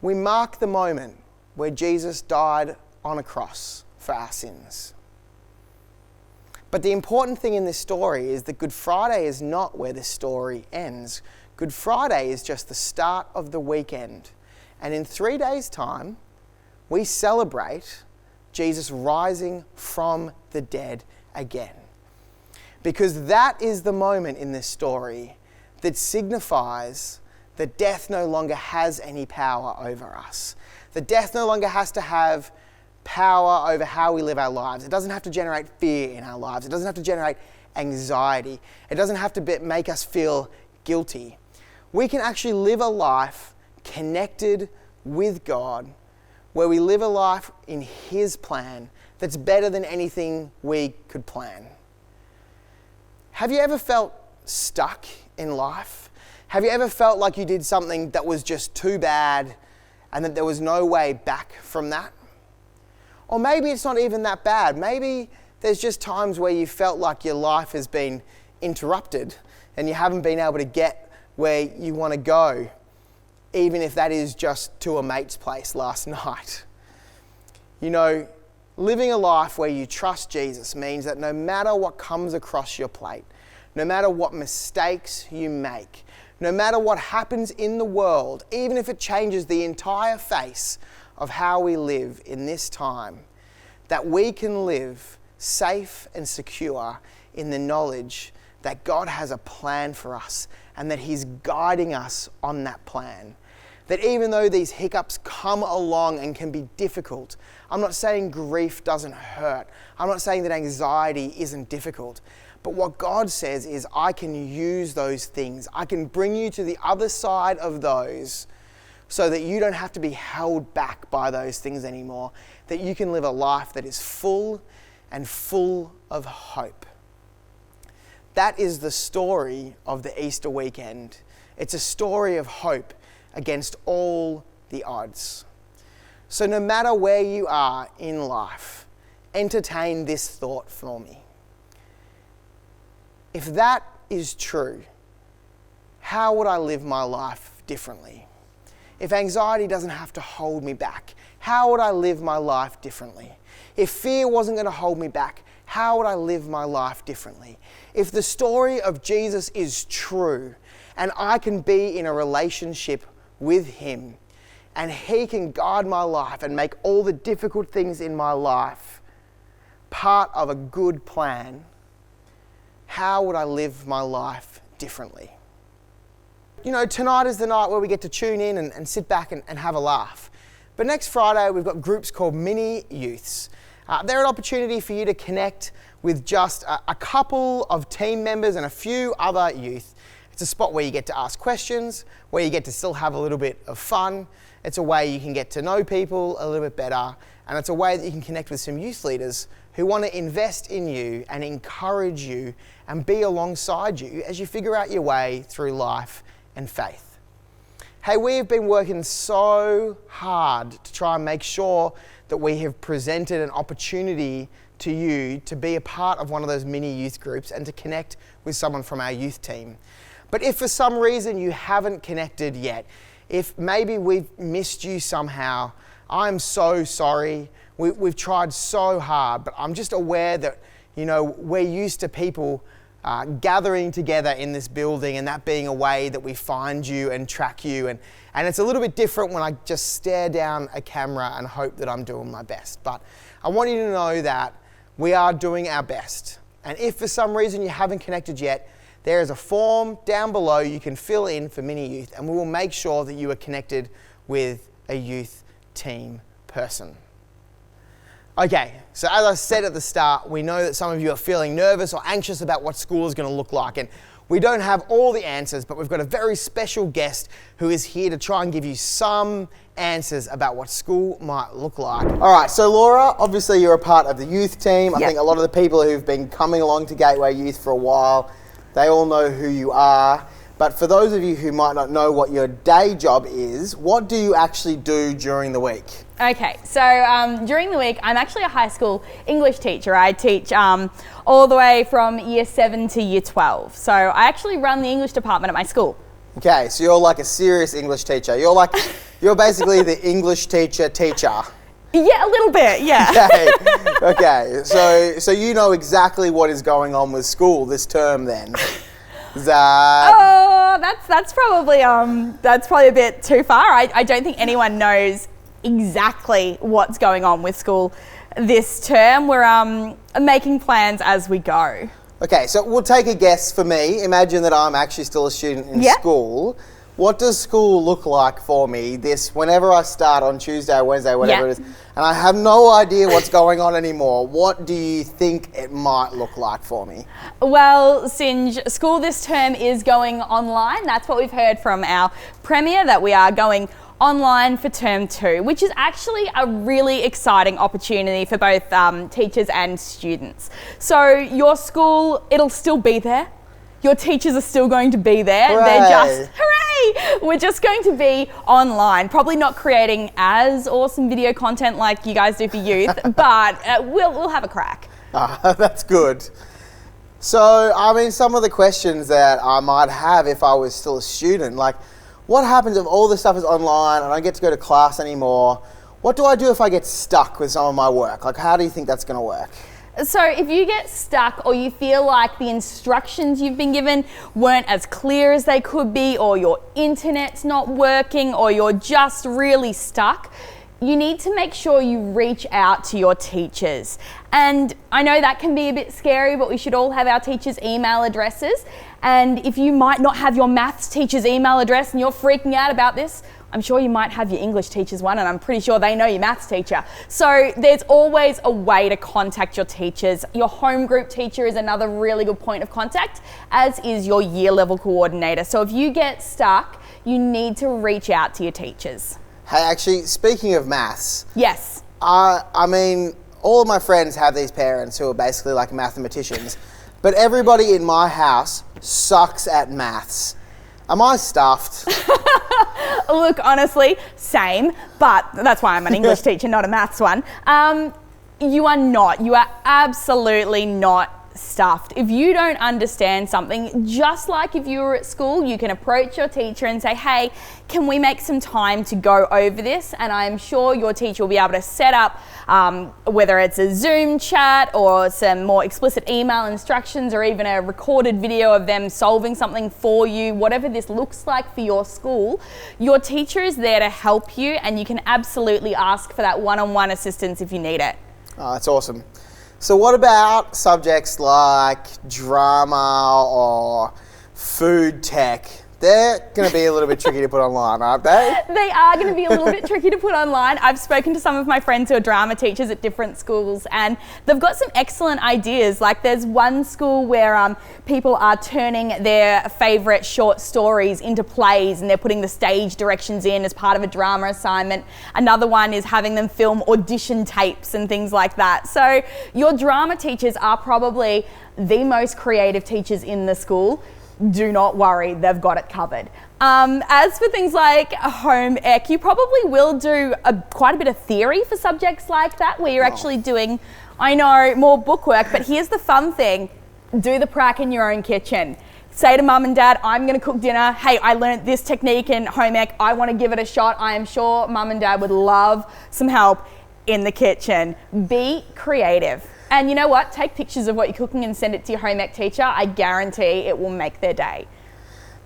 we mark the moment where Jesus died on a cross for our sins. But the important thing in this story is that Good Friday is not where this story ends. Good Friday is just the start of the weekend. And in 3 days' time, we celebrate Jesus rising from the dead again. Because that is the moment in this story that signifies that death no longer has any power over us. That death no longer has to have power over how we live our lives. It doesn't have to generate fear in our lives. It doesn't have to generate anxiety. It doesn't have to make us feel guilty. We can actually live a life connected with God, where we live a life in his plan that's better than anything we could plan. Have you ever felt stuck in life? Have you ever felt like you did something that was just too bad and that there was no way back from that? Or maybe it's not even that bad. Maybe there's just times where you felt like your life has been interrupted and you haven't been able to get where you want to go, even if that is just to a mate's place last night. You know, Living a life where you trust Jesus means that no matter what comes across your plate, no matter what mistakes you make, no matter what happens in the world, even if it changes the entire face of how we live in this time, that we can live safe and secure in the knowledge that God has a plan for us and that He's guiding us on that plan. That even though these hiccups come along and can be difficult, I'm not saying grief doesn't hurt. I'm not saying that anxiety isn't difficult. But what God says is, I can use those things. I can bring you to the other side of those so that you don't have to be held back by those things anymore. That you can live a life that is full and full of hope. That is the story of the Easter weekend. It's a story of hope against all the odds. So no matter where you are in life, entertain this thought for me. If that is true, how would I live my life differently? If anxiety doesn't have to hold me back, how would I live my life differently? If fear wasn't going to hold me back, how would I live my life differently? If the story of Jesus is true and I can be in a relationship with Him and He can guide my life and make all the difficult things in my life part of a good plan, how would I live my life differently? You know, tonight is the night where we get to tune in and sit back and have a laugh. But next Friday, we've got groups called Mini Youths. They're an opportunity for you to connect with just a couple of team members and a few other youth. It's a spot where you get to ask questions, where you get to still have a little bit of fun. It's a way you can get to know people a little bit better, and it's a way that you can connect with some youth leaders who want to invest in you and encourage you and be alongside you as you figure out your way through life and faith. Hey, we've been working so hard to try and make sure that we have presented an opportunity to you to be a part of one of those mini youth groups and to connect with someone from our youth team. But if for some reason you haven't connected yet, if maybe we've missed you somehow, I'm so sorry. We've tried so hard, but I'm just aware that, you know, we're used to people gathering together in this building and that being a way that we find you and track you. And it's a little bit different when I just stare down a camera and hope that I'm doing my best. But I want you to know that we are doing our best. And if for some reason you haven't connected yet, there is a form down below you can fill in for Mini Youth, and we will make sure that you are connected with a youth team person. Okay, so as I said at the start, we know that some of you are feeling nervous or anxious about what school is going to look like, and we don't have all the answers, but we've got a very special guest who is here to try and give you some answers about what school might look like. All right, so Laura, obviously you're a part of the youth team. I think a lot of the people who've been coming along to Gateway Youth for a while, they all know who you are. But for those of you who might not know what your day job is, what do you actually do during the week? Okay, so during the week, I'm actually a high school English teacher. I teach all the way from year 7 to year 12. So I actually run the English department at my school. Okay, so you're like a serious English teacher. You're basically the English teacher. Yeah, a little bit, yeah. Okay. So you know exactly what is going on with school this term then. Oh, that's probably a bit too far. I don't think anyone knows exactly what's going on with school this term. We're making plans as we go. Okay, so we'll take a guess for me. Imagine that I'm actually still a student in school. What does school look like for me whenever I start on Tuesday, Wednesday, whatever it is, and I have no idea what's going on anymore? What do you think it might look like for me? Well, Sinj, school this term is going online. That's what we've heard from our Premier, that we are going online for term 2, which is actually a really exciting opportunity for both teachers and students. So your school, it'll still be there. Your teachers are still going to be there. Hooray. They're just, hooray! We're just going to be online, probably not creating as awesome video content like you guys do for youth, but we'll have a crack. That's good. So, I mean, some of the questions that I might have if I was still a student, like, what happens if all this stuff is online and I don't get to go to class anymore? What do I do if I get stuck with some of my work? Like, how do you think that's going to work? So if you get stuck or you feel like the instructions you've been given weren't as clear as they could be, or your internet's not working, or you're just really stuck, you need to make sure you reach out to your teachers. And I know that can be a bit scary, but we should all have our teachers' email addresses. And if you might not have your maths teacher's email address and you're freaking out about this, I'm sure you might have your English teacher's one, and I'm pretty sure they know your maths teacher. So there's always a way to contact your teachers. Your home group teacher is another really good point of contact, as is your year level coordinator. So if you get stuck, you need to reach out to your teachers. Hey, actually, speaking of maths. Yes. I mean, all of my friends have these parents who are basically like mathematicians, but everybody in my house sucks at maths. Am I stuffed? Look, honestly, same, but that's why I'm an English teacher, not a maths one. You are not. You are absolutely not stuffed. If you don't understand something, just like if you were at school, you can approach your teacher and say, hey, can we make some time to go over this? And I'm sure your teacher will be able to set up, whether it's a Zoom chat or some more explicit email instructions, or even a recorded video of them solving something for you, whatever this looks like for your school. Your teacher is there to help you, and you can absolutely ask for that one-on-one assistance if you need it. Oh, that's awesome. So what about subjects like drama or food tech? They're going to be a little bit tricky to put online, aren't they? They are going to be a little bit tricky to put online. I've spoken to some of my friends who are drama teachers at different schools, and they've got some excellent ideas. Like there's one school where people are turning their favourite short stories into plays, and they're putting the stage directions in as part of a drama assignment. Another one is having them film audition tapes and things like that. So your drama teachers are probably the most creative teachers in the school. Do not worry, they've got it covered. As for things like home ec, you probably will do quite a bit of theory for subjects like that, where you're actually doing, I know, more bookwork, but here's the fun thing. Do the prac in your own kitchen. Say to mum and dad, I'm going to cook dinner. Hey, I learned this technique in home ec. I want to give it a shot. I am sure mum and dad would love some help in the kitchen. Be creative. And you know what? Take pictures of what you're cooking and send it to your home ec teacher. I guarantee it will make their day.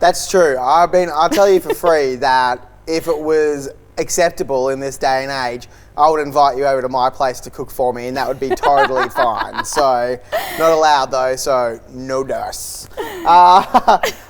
That's true. I'll tell you for free that if it was acceptable in this day and age, I would invite you over to my place to cook for me, and that would be totally fine. So, not allowed though, so no das.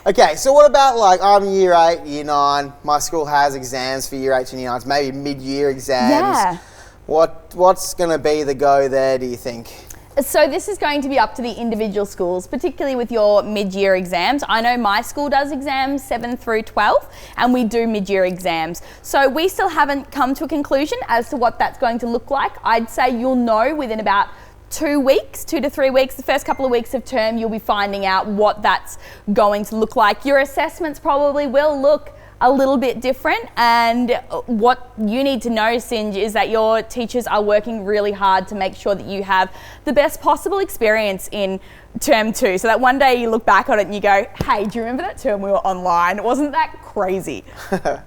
Okay, so what about, like, I'm year 8, year 9, my school has exams for year 8 and year 9s, maybe mid-year exams. Yeah. What's going to be the go there, do you think? So this is going to be up to the individual schools, particularly with your mid-year exams. I know my school does exams 7 through 12, and we do mid-year exams. So we still haven't come to a conclusion as to what that's going to look like. I'd say you'll know within about 2 weeks, 2 to 3 weeks, the first couple of weeks of term, you'll be finding out what that's going to look like. Your assessments probably will look a little bit different, and what you need to know, Sinj, is that your teachers are working really hard to make sure that you have the best possible experience in term 2, so that one day you look back on it and you go, hey, do you remember that term we were online? Wasn't that crazy?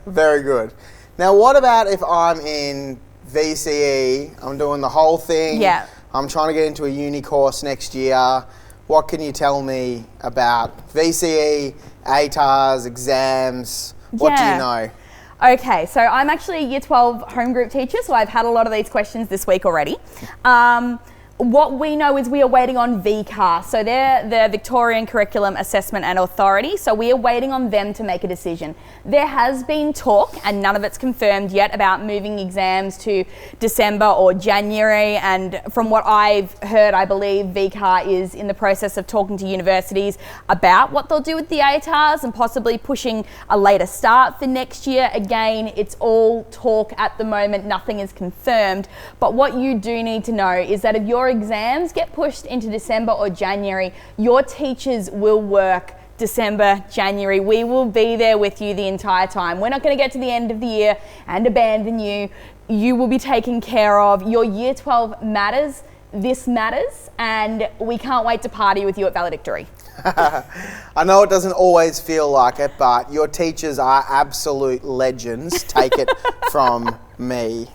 Very good. Now what about if I'm in VCE, I'm doing the whole thing, Yeah. I'm trying to get into a uni course next year. What can you tell me about VCE, ATARs, exams? What do you know? Okay, so I'm actually a year 12 home group teacher, so I've had a lot of these questions this week already. What we know is we are waiting on VCAR, so they're the Victorian Curriculum Assessment and Authority, so we are waiting on them to make a decision. There has been talk, and none of it's confirmed yet, about moving exams to December or January, and from what I've heard, I believe VCAR is in the process of talking to universities about what they'll do with the ATARs and possibly pushing a later start for next year. Again, it's all talk at the moment, nothing is confirmed, but what you do need to know is that if your exams get pushed into December or January, your teachers will work December, January. We will be there with you the entire time. We're not going to get to the end of the year and abandon you. You will be taken care of. Your year 12 matters. This matters, and we can't wait to party with you at valedictory. I know it doesn't always feel like it, but your teachers are absolute legends. Take it from me.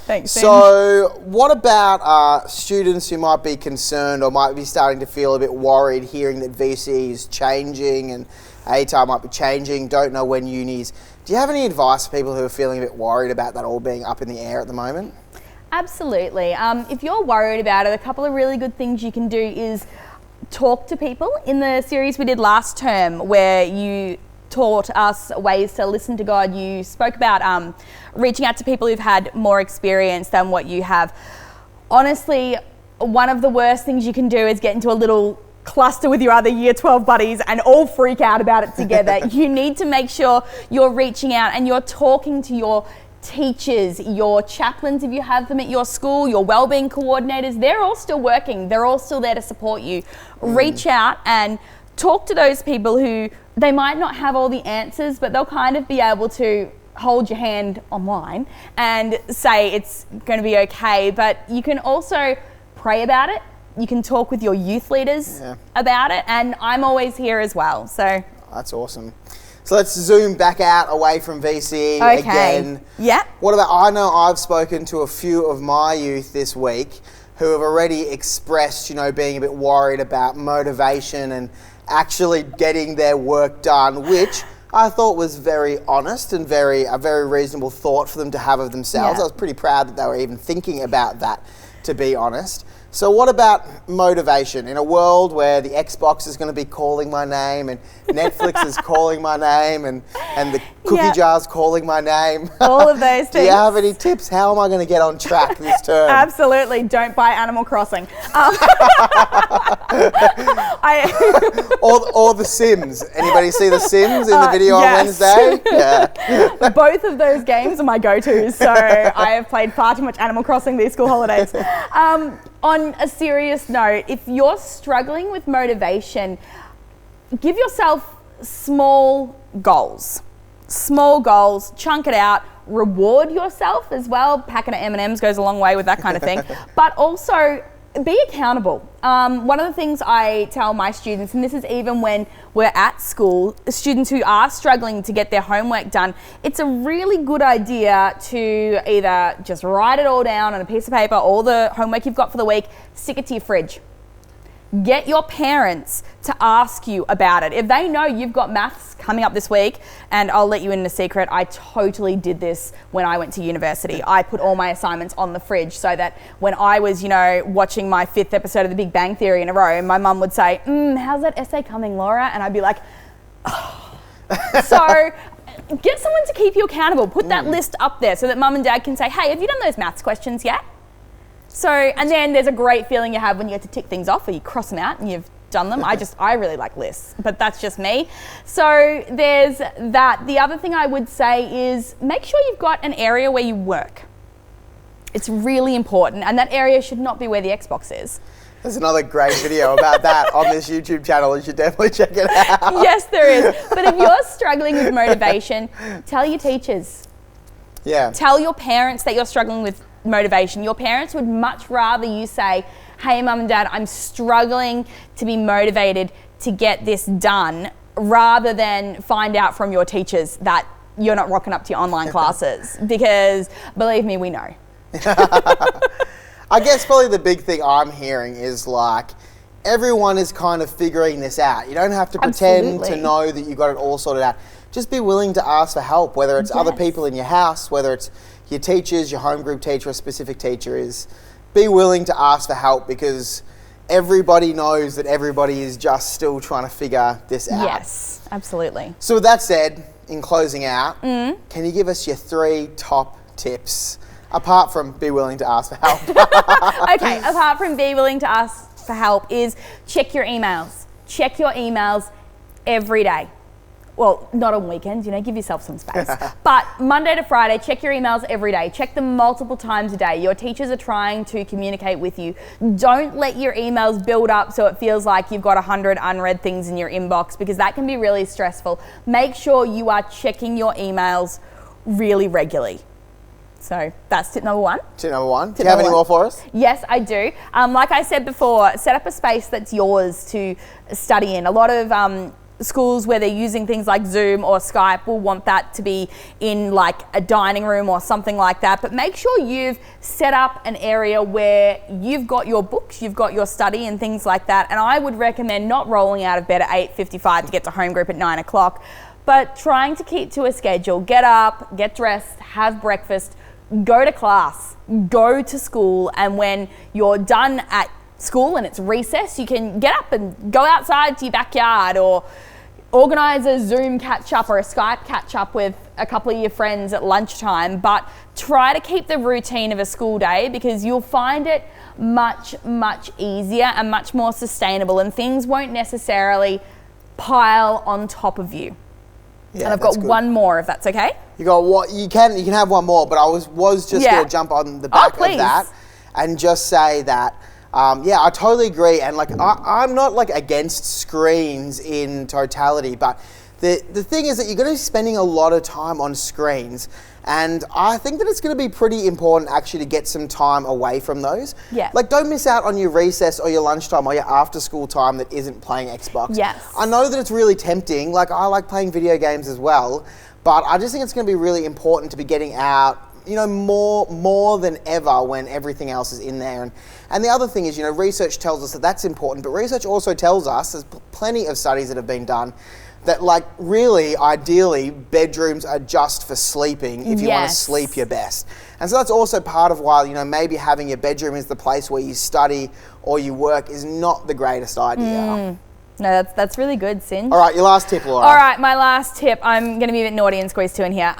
Thanks. Sam. So, what about students who might be concerned or might be starting to feel a bit worried hearing that VC is changing and ATAR might be changing, don't know when unis. Do you have any advice for people who are feeling a bit worried about that all being up in the air at the moment? Absolutely. If you're worried about it, a couple of really good things you can do is talk to people. In the series we did last term where you taught us ways to listen to God, you spoke about reaching out to people who've had more experience than what you have. Honestly, one of the worst things you can do is get into a little cluster with your other year 12 buddies and all freak out about it together. You need to make sure you're reaching out and you're talking to your teachers, your chaplains if you have them at your school, your wellbeing coordinators. They're all still working. They're all still there to support you. Reach out and talk to those people who they might not have all the answers, but they'll kind of be able to hold your hand online and say it's going to be okay. But you can also pray about it. You can talk with your youth leaders about it, and I'm always here as well. So that's awesome. So let's zoom back out away from VC again. Yeah. What about, I know I've spoken to a few of my youth this week who have already expressed, being a bit worried about motivation and actually getting their work done, which I thought was very honest and a very reasonable thought for them to have of themselves. Yeah. I was pretty proud that they were even thinking about that, to be honest. So what about motivation? In a world where the Xbox is going to be calling my name and Netflix is calling my name and the cookie jar's calling my name. All of those things. Do you have any tips? How am I going to get on track this term? Absolutely. Don't buy Animal Crossing. Or The Sims. Anybody see The Sims in the video on Wednesday? Yeah. Both of those games are my go-tos, so I have played far too much Animal Crossing these school holidays. On a serious note, if you're struggling with motivation, give yourself small goals. Small goals, chunk it out, reward yourself as well. Packing of M&Ms goes a long way with that kind of thing. But also, be accountable. One of the things I tell my students, and this is even when we're at school, students who are struggling to get their homework done, it's a really good idea to either just write it all down on a piece of paper, all the homework you've got for the week, stick it to your fridge. Get your parents to ask you about it. If they know you've got maths coming up this week, and I'll let you in a secret, I totally did this when I went to university. I put all my assignments on the fridge so that when I was, watching my 5th episode of The Big Bang Theory in a row, my mum would say, how's that essay coming, Laura? And I'd be like, oh. So get someone to keep you accountable. Put that list up there so that mum and dad can say, hey, have you done those maths questions yet? So, and then there's a great feeling you have when you get to tick things off or you cross them out and you've done them. I really like lists, but that's just me. So there's that. The other thing I would say is make sure you've got an area where you work. It's really important, and that area should not be where the Xbox is. There's another great video about that on this YouTube channel. You should definitely check it out. Yes, there is. But if you're struggling with motivation, tell your teachers. Yeah. Tell your parents that you're struggling with motivation. Your parents would much rather you say, hey, mum and dad, I'm struggling to be motivated to get this done, rather than find out from your teachers that you're not rocking up to your online classes. Because believe me, we know. I guess probably the big thing I'm hearing is everyone is kind of figuring this out. You don't have to pretend to know that you got it all sorted out. Just be willing to ask for help, whether it's other people in your house, whether it's your teachers, your home group teacher, a specific teacher. Is be willing to ask for help, because everybody knows that everybody is just still trying to figure this out. Yes, absolutely. So with that said, in closing out, can you give us your 3 top tips, apart from be willing to ask for help? Okay, apart from be willing to ask for help, is check your emails. Check your emails every day. Well, not on weekends, give yourself some space. But Monday to Friday, check your emails every day. Check them multiple times a day. Your teachers are trying to communicate with you. Don't let your emails build up so it feels like you've got 100 unread things in your inbox, because that can be really stressful. Make sure you are checking your emails really regularly. So that's tip number 1. Tip number 1. Do you have any more for us? Yes, I do. Like I said before, set up a space that's yours to study in. A lot of schools where they're using things like Zoom or Skype will want that to be in like a dining room or something like that. But make sure you've set up an area where you've got your books, you've got your study and things like that. And I would recommend not rolling out of bed at 8:55 to get to home group at 9 o'clock, but trying to keep to a schedule. Get up, get dressed, have breakfast, go to class, go to school, and when you're done at school and it's recess, you can get up and go outside to your backyard or organise a Zoom catch up or a Skype catch up with a couple of your friends at lunchtime. But try to keep the routine of a school day, because you'll find it much easier and much more sustainable, and things won't necessarily pile on top of you. Yeah, and I've got that's good. one more, if that's okay. You got what? You can have one more, but I was just Yeah. going to jump on the back of please. that and just say that. Yeah, I totally agree, and like I'm not like against screens in totality, but the thing is that you're going to be spending a lot of time on screens, and I think that it's going to be pretty important actually to get some time away from those. Yeah. Like, don't miss out on your recess or your lunchtime or your after school time that isn't playing Xbox. Yes. I know that it's really tempting. Like, I like playing video games as well, but I just think it's going to be really important to be getting out, you know, more than ever when everything else is in there. And the other thing is, you know, research tells us that that's important, but research also tells us, there's plenty of studies that have been done, that like really, ideally, bedrooms are just for sleeping if you want to Yes. sleep your best. And so that's also part of why, you know, maybe having your bedroom is the place where you study or you work is not the greatest idea. No, that's really good, Sinj. All right, your last tip, Laura. All right, my last tip. I'm going to be a bit naughty and squeeze two in here.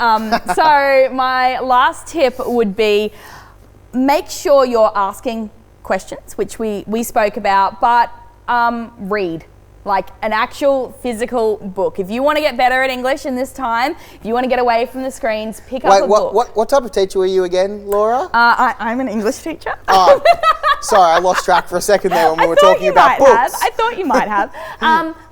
So my last tip would be make sure you're asking questions, which we spoke about, but read. Like an actual physical book. If you want to get better at English in this time, if you want to get away from the screens, pick up a book. What type of teacher were you again, Laura? I'm an English teacher. Oh, sorry, I lost track for a second there when we were talking about books. I thought you might have.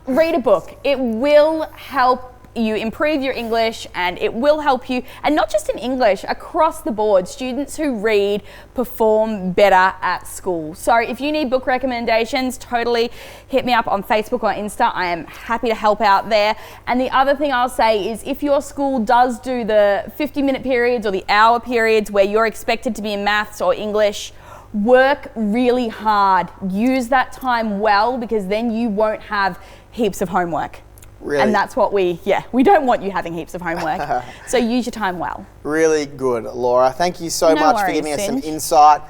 Read a book. It will help you improve your English, and it will help you, and not just in English, across the board. Students who read perform better at school. So if you need book recommendations, totally hit me up on Facebook or Insta. I am happy to help out there. And the other thing I'll say is, if your school does do the 50-minute periods or the hour periods where you're expected to be in maths or English, work really hard. Use that time well, because then you won't have heaps of homework. Really? And that's what we don't want you having heaps of homework. So use your time well. Really good, Laura. Thank you so No much for worries, giving us some Sinj. insight.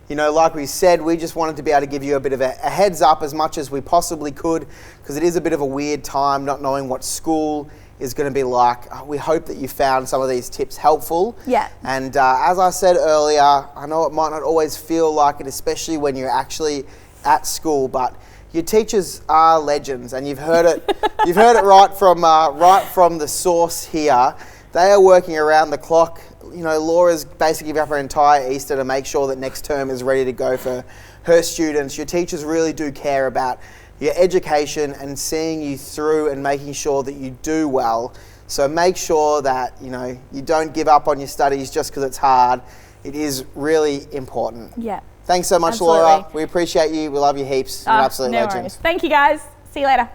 You know, like we said, we just wanted to be able to give you a bit of a heads up as much as we possibly could, because it is a bit of a weird time not knowing what school is going to be like. We hope that you found some of these tips helpful. Yeah. And as I said earlier, I know it might not always feel like it, especially when you're actually at school, but your teachers are legends, and you've heard it. You've heard it right from the source here. They are working around the clock. You know, Laura's basically giving up her entire Easter to make sure that next term is ready to go for her students. Your teachers really do care about your education and seeing you through and making sure that you do well. So make sure that, you know, you don't give up on your studies just because it's hard. It is really important. Yeah. Thanks so much, Absolutely. Laura. We appreciate you. We love you heaps. You're an absolute no legend. worries. Thank you, guys. See you later.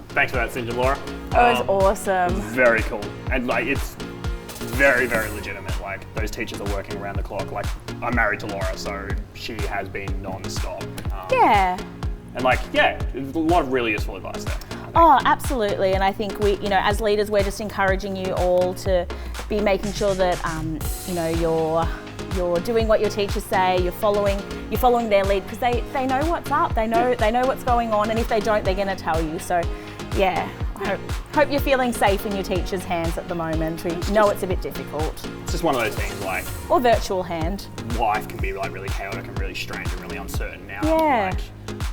Thanks for that, Sinj and Laura. That was awesome. Very cool. And like, it's very, very legitimate. Like, those teachers are working around the clock. Like, I'm married to Laura, so she has been non-stop. Yeah. And like, yeah, there's a lot of really useful advice there. Oh, absolutely. And I think we, you know, as leaders, we're just encouraging you all to be making sure that, you know, you're doing what your teachers say, you're following their lead, because they know what's up, they know what's going on, and if they don't, they're going to tell you. So, yeah, I hope you're feeling safe in your teacher's hands at the moment. We know it's a bit difficult. It's just one of those things, like, Or virtual hand. life can be like really chaotic and really strange and really uncertain now. Yeah. Like,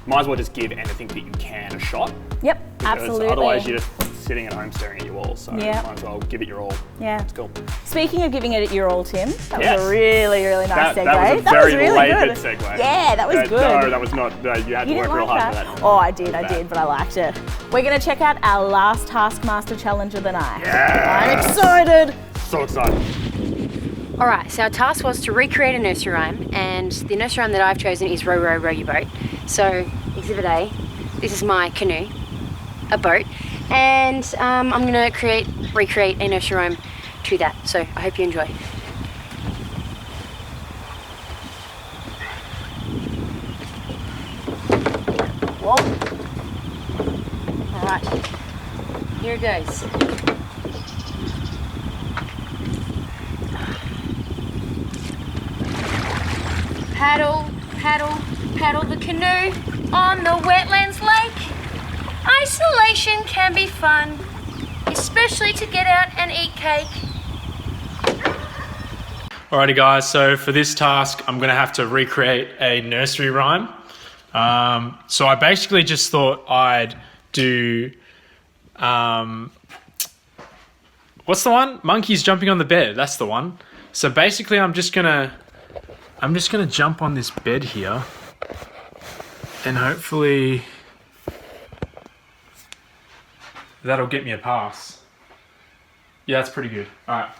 might as well just give anything that you can a shot. Yep, Because absolutely. otherwise you're just sitting at home staring at your wall. So Yeah. might as well give it your all. Yeah. It's cool. Speaking of giving it your all, Tim, that Yes. was a really, really nice segue. That was a very really laboured good. segue. Yeah, that was good. No, that was not. You had You to didn't work real like hard that? for that. Oh, I did, Bad. but I liked it. We're going to check out our last Taskmaster Challenge of the night. Yeah. I'm excited. So excited. All right, so our task was to recreate a nursery rhyme, and the nursery rhyme that I've chosen is Row, Row, Row Your Boat. So, Exhibit A, this is my canoe, a boat, and I'm gonna recreate a nursery rhyme to that. So I hope you enjoy. Whoa. All right, here it goes. Paddle, paddle, paddle the canoe on the wetlands lake. Isolation can be fun, especially to get out and eat cake. Alrighty guys, so for this task, I'm gonna have to recreate a nursery rhyme. So I basically just thought I'd do, what's the one? Monkeys jumping on the bed, that's the one. So basically I'm just gonna jump on this bed here and hopefully that'll get me a pass. Yeah, that's pretty good. Alright.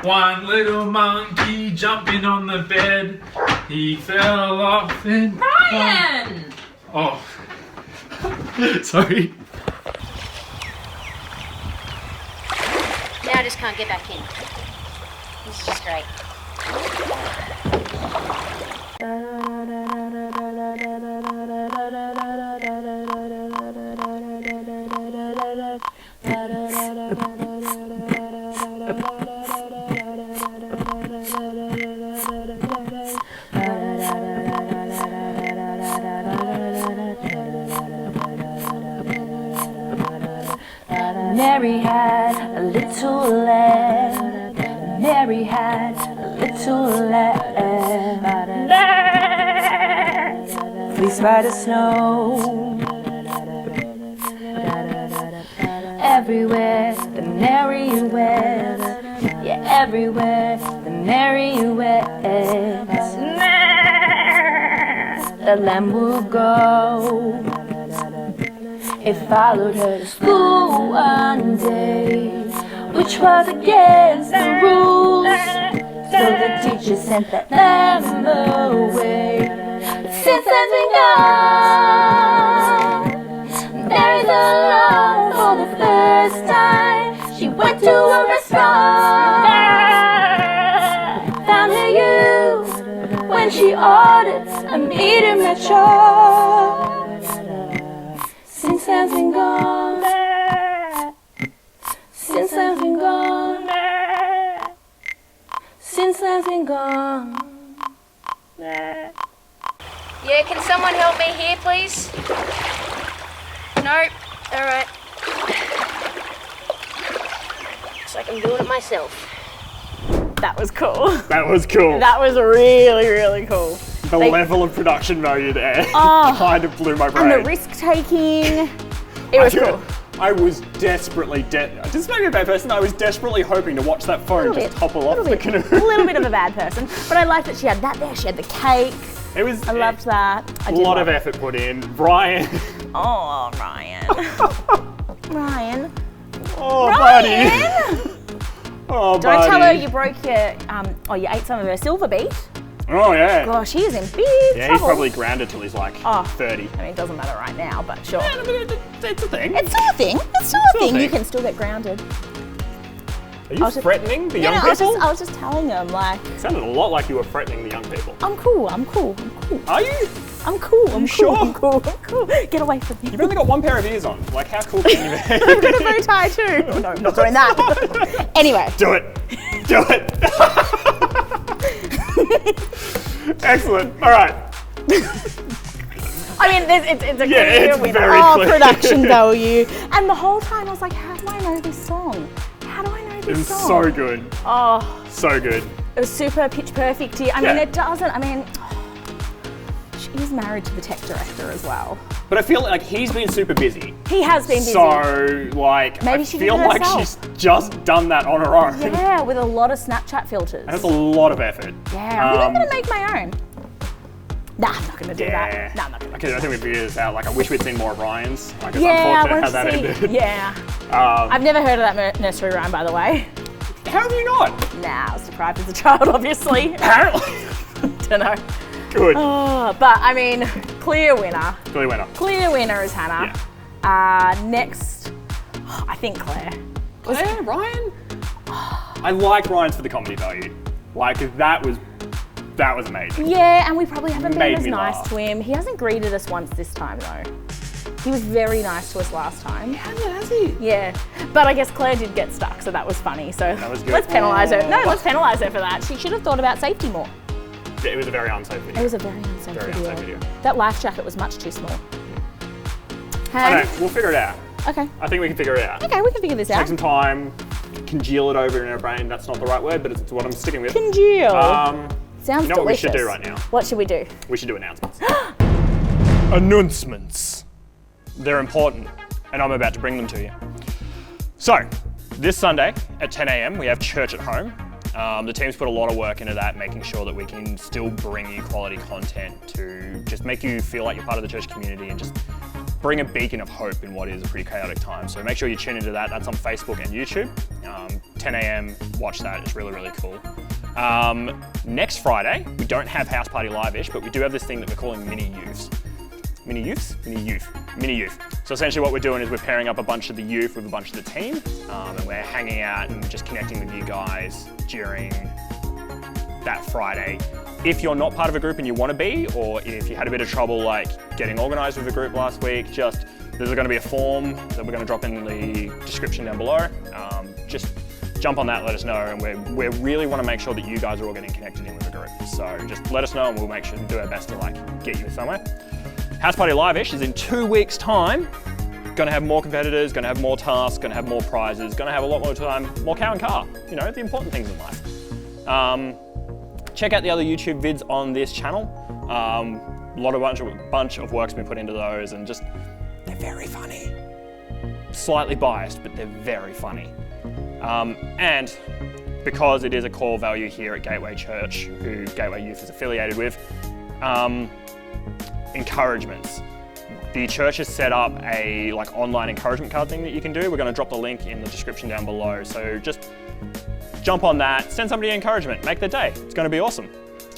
One little monkey jumping on the bed. He fell off and... Ryan! Oh. Sorry. Now I just can't get back in. This is just great. Mary had a little lamb. Mary had a little lamb. Fleeced by the snow. Everywhere the Mary went, yeah, everywhere the Mary went, the lamb would go. It followed her to school one day, which was against the rules. So the teacher sent that lamb away. But since that's been gone, Mary's alone for the first time. She went to a restaurant, found her used when she ordered a medium mature. Since Sam's been gone, since Sam's been gone, since Sam's been gone. Yeah, can someone help me here, please? Nope. All right. Looks like I'm doing it myself. That was cool. That was cool. That was really, really cool. The level of production value there Oh. kind of blew my brain. And the risk taking. It was cool. I was desperately, this may be a bad person, I was desperately hoping to watch that phone just topple off the canoe. A little bit of a bad person, but I liked that she had that there. She had the cake. It was. I loved that. I A did lot love of it. effort put in. Ryan. Oh, Ryan. Ryan. Oh, Ryan! buddy. Oh, Don't buddy. tell her you broke your, you ate some of her silver beet. Oh, yeah. Gosh, he is in big Yeah, trouble. he's probably grounded till he's like 30. I mean, it doesn't matter right now, but sure. Yeah, I mean, it's a thing. It's still a thing. It's still a Still a thing. You thing. can still get grounded. Are you threatening the young I people? was just telling them, like, It sounded a lot like you were threatening the young people. I'm cool. I'm cool. I'm cool. Are you? I'm cool. I'm cool. sure? I'm cool. I'm cool. Get away from me. You've only got one pair of ears on. Like, how cool can you be? I've got a bow tie too. Oh, no, I'm not doing that. Anyway. Do it. Do it. Excellent. All right. I mean, it's a Yeah, clear it's winner. very Oh, clear. production value. And the whole time I was like, how do I know this song? How do I know this It's song? so good. Oh, So good. it was super pitch perfect here. I mean, Yeah. it doesn't, she is married to the tech director as well. But I feel like he's been super busy. He has been busy. So, like, Maybe I she did feel it like herself. she's just done that on her own. Yeah, with a lot of Snapchat filters. And that's a lot of effort. Yeah, I think I'm gonna make my own. Nah, I'm not gonna do Yeah. that. Nah, I'm not gonna Okay, I think we figured this out. Like, I wish we'd seen more of Ryan's. Like, it's Yeah, I unfortunate want how to that see. ended. Yeah. Um, I've never heard of that nursery rhyme, by the way. How have you not? Nah, I was deprived as a child, obviously. Apparently. Don't know. Good. Oh, but I mean, clear winner. Clearly winner. Clear winner is Hannah. Yeah. Next, I think Claire. Claire, Ryan? I like Ryan's for the comedy value. Like, that was amazing. Yeah, and we probably haven't been Made as me nice laugh. to him. He hasn't greeted us once this time though. He was very nice to us last time. Has he? Yeah, but I guess Claire did get stuck, so that was funny. So That was good. let's penalise her. No, let's penalise her for that. She should have thought about safety more. It was a very unsafe video. It was a very unsafe Very video. unsafe video. That life jacket was much too small. I don't know, we'll figure it out. Okay. I think we can figure it out. Okay, we can figure this Take out. some time, congeal it over in our brain. That's not the right word, but it's what I'm sticking with. Congeal. You Sounds know what we delicious. should do right now? What should we do? We should do announcements. Announcements. They're important, and I'm about to bring them to you. So, this Sunday at 10 a.m. we have church at home. The team's put a lot of work into that, making sure that we can still bring you quality content to just make you feel like you're part of the church community and just bring a beacon of hope in what is a pretty chaotic time. So make sure you tune into that. That's on Facebook and YouTube. 10 a.m. watch that. It's really, really cool. Next Friday, we don't have House Party Live-ish, but we do have this thing that we're calling Mini Youths. Mini Youths? Mini Youth. Mini Youth. So essentially what we're doing is we're pairing up a bunch of the youth with a bunch of the team, and we're hanging out and just connecting with you guys during that Friday. If you're not part of a group and you want to be, or if you had a bit of trouble like getting organised with a group last week, there's going to be a form that we're going to drop in the description down below. Just jump on that, let us know, and we really want to make sure that you guys are all getting connected in with the group. So just let us know and we'll make sure to do our best to like get you somewhere. House Party Live-ish is in 2 weeks' time. Going to have more competitors, going to have more tasks, going to have more prizes, going to have a lot more time, more cow and car. You know, the important things in life. Check out the other YouTube vids on this channel. Bunch of work's been put into those, and just they're very funny. Slightly biased, but they're very funny. And because it is a core value here at Gateway Church, who Gateway Youth is affiliated with, encouragements. The church has set up a online encouragement card thing that you can do. We're going to drop the link in the description down below. So just jump on that, send somebody encouragement, make their day. It's going to be awesome.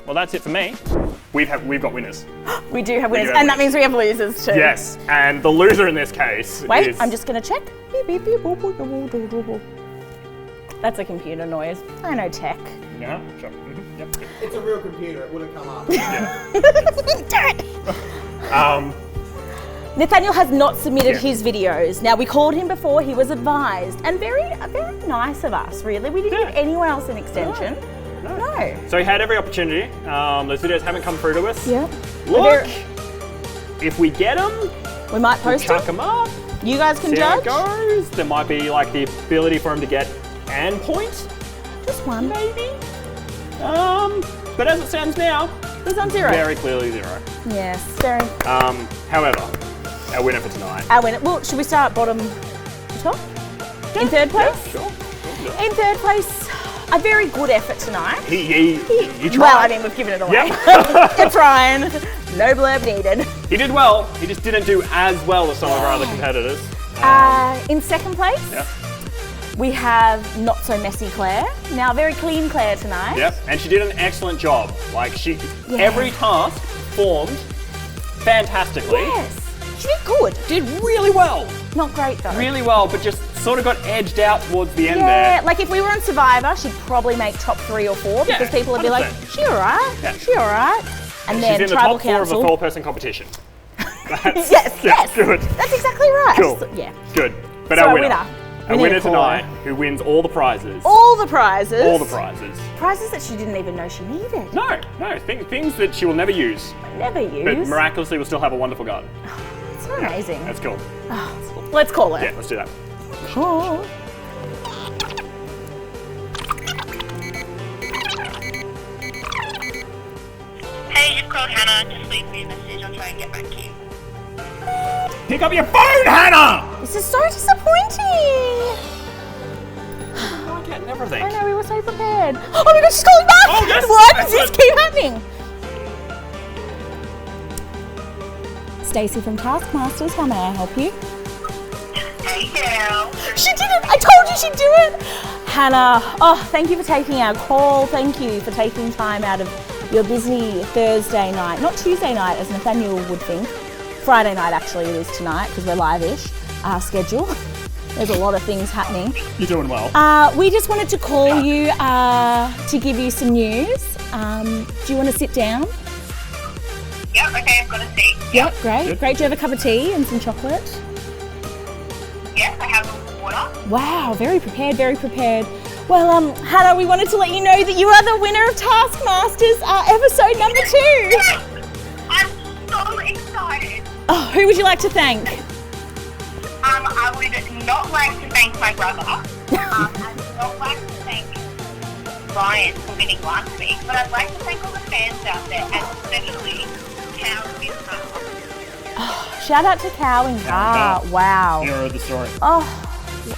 Well, that's it for me. We've got winners. We do have winners, have and that winners. means we have losers too. Yes, and the loser in this case Wait, is... I'm just going to check. Beep, beep, beep, boop, boop, boop, boop, boop, boop. That's a computer noise. I know tech. Yeah, sure. Mm-hmm. Yep. It's a real computer, it wouldn't come up. Nathaniel has not submitted Yeah. his videos. Now, we called him before, he was advised, and very nice of us, really. We didn't give anyone else an extension. No. So he had every opportunity. Those videos haven't come through to us. Yeah. Look, if we get them, We might post chuck them. them up. You guys can See how judge. it goes. There might be the ability for him to get an point, Just one. maybe. But as it stands now, It's on zero. very clearly zero. Yes, very. However, our winner for tonight. Our winner. Well, should we start bottom to top? In third place? Yeah, sure. In third place, a very good effort tonight. He tried. Well, I mean, we've given it away. Yep. It's Ryan. No blurb needed. He did well. He just didn't do as well as some of our other competitors. In second place, Yep. we have Not So Messy Claire. Now, very clean Claire tonight. Yep. And she did an excellent job. Yeah. Every task formed fantastically. Yes. She did good. Did really well. Not great, though. Really well, but just sort of got edged out towards the end Yeah, there. like if we were on Survivor, she'd probably make top 3 or 4 because Yeah, people would be like, 100%. she alright, Yeah. she alright. And She's then in the Tribal top 4 of a Council. 4-person competition. That's, Yes, yeah, yes. Good. That's exactly right. Cool. So, yeah. Good. But So our our winner. winner. Our We need winner a caller. tonight, who wins all the prizes. All the prizes. All the prizes. Prizes that she didn't even know she needed. No, things that she will never use, Never but used. miraculously will still have a wonderful garden. It's so amazing. That's cool. Let's call her. Yeah, let's do that. Cool. Hey, you've called Hannah. Just leave me a message. I'll try and get back to you. Pick up your phone, Hannah! This is so disappointing. I'm getting everything. I know, we were so prepared. Oh my god, she's calling back! Oh, yes. Why does this Excellent. keep happening? Stacey from Taskmasters, how may I help you? Hey, girl. She did it! I told you she'd do it! Hannah, oh, thank you for taking our call. Thank you for taking time out of your busy Thursday night. Not Tuesday night, as Nathaniel would think. Friday night actually it is tonight because we're live-ish schedule. There's a lot of things happening. You're doing well. We just wanted to call you to give you some news. Do you want to sit down? Yep, okay, I've got a seat. Yep, great. Great. Do you have a cup of tea and some chocolate? Yes, I have some water. Wow, very prepared, very prepared. Well, Hannah, we wanted to let you know that you are the winner of Taskmasters episode number 2. Yes! I'm so excited. Oh, who would you like to thank? I would not like to thank my brother. I would not like to thank Ryan for winning last week, but I'd like to thank all the fans out there, and especially Cow with Shout out to Cow and Gar. Wow. Hero of the story. Oh,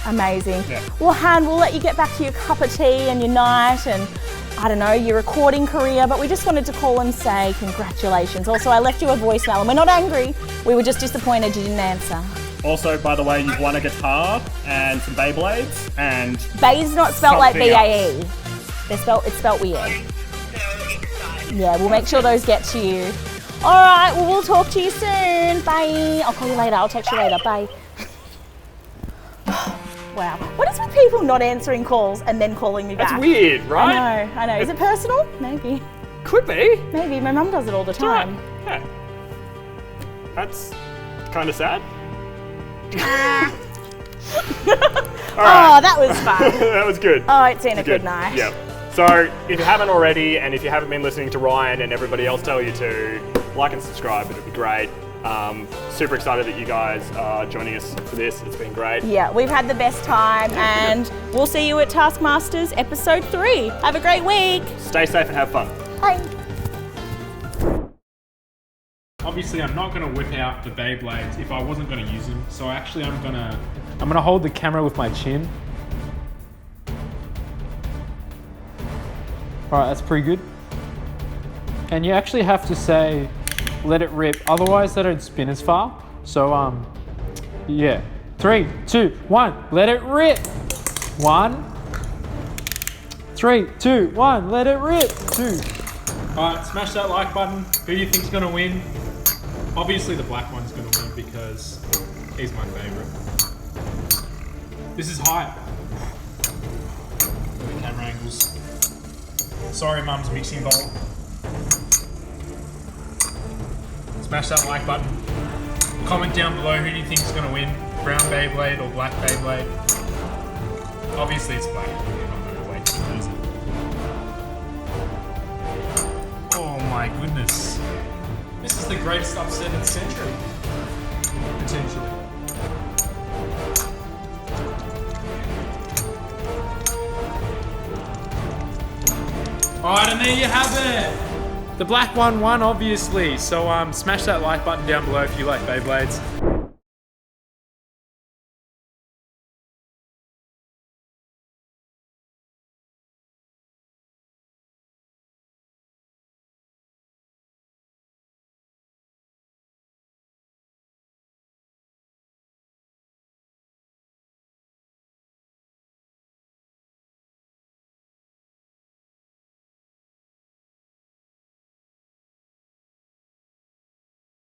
amazing. Yeah. Well, Han, we'll let you get back to your cup of tea and your night and, I don't know, your recording career, but we just wanted to call and say congratulations. Also, I left you a voicemail and we're not angry. We were just disappointed you didn't answer. Also, by the way, you've won a guitar and some Beyblades and Bay's not spelt like something B-A-E. It's spelt weird. so excited. Yeah, we'll make sure those get to you. All right, well, we'll talk to you soon. Bye. I'll call you later. I'll text you later. Bye. Wow. What is with people not answering calls and then calling me back? That's weird, right? I know. Is it personal? Maybe. Could be. Maybe. My mum does it all the Right. time. Yeah. That's kind of sad. Oh, that was fun. That was good. Oh, it's been a good night. Yeah. So if you haven't already, and if you haven't been listening to Ryan and everybody else tell you to, like and subscribe. It'd be great. Super excited that you guys are joining us for this. It's been great. Yeah, we've had the best time, and we'll see you at Taskmasters episode 3. Have a great week. Stay safe and have fun. Bye. Obviously, I'm not going to whip out the Beyblades if I wasn't going to use them. So actually, I'm going to hold the camera with my chin. All right, that's pretty good. And you actually have to say, let it rip. Otherwise, they don't spin as far. So, yeah. 3, 2, 1, let it rip. 1. 3, 2, 1, let it rip. 2. All right, smash that like button. Who do you think's going to win? Obviously, the black one's going to win because he's my favorite. This is hype. The camera angles. Sorry, Mum's mixing bowl. Smash that like button. Comment down below who do you think is going to win, brown Beyblade or black Beyblade. Obviously, it's black. I'm not going to wait to lose it. Oh my goodness. This is the greatest upset in the century. Potentially. Alright, and there you have it! The black one won, obviously. So smash that like button down below if you like Beyblades.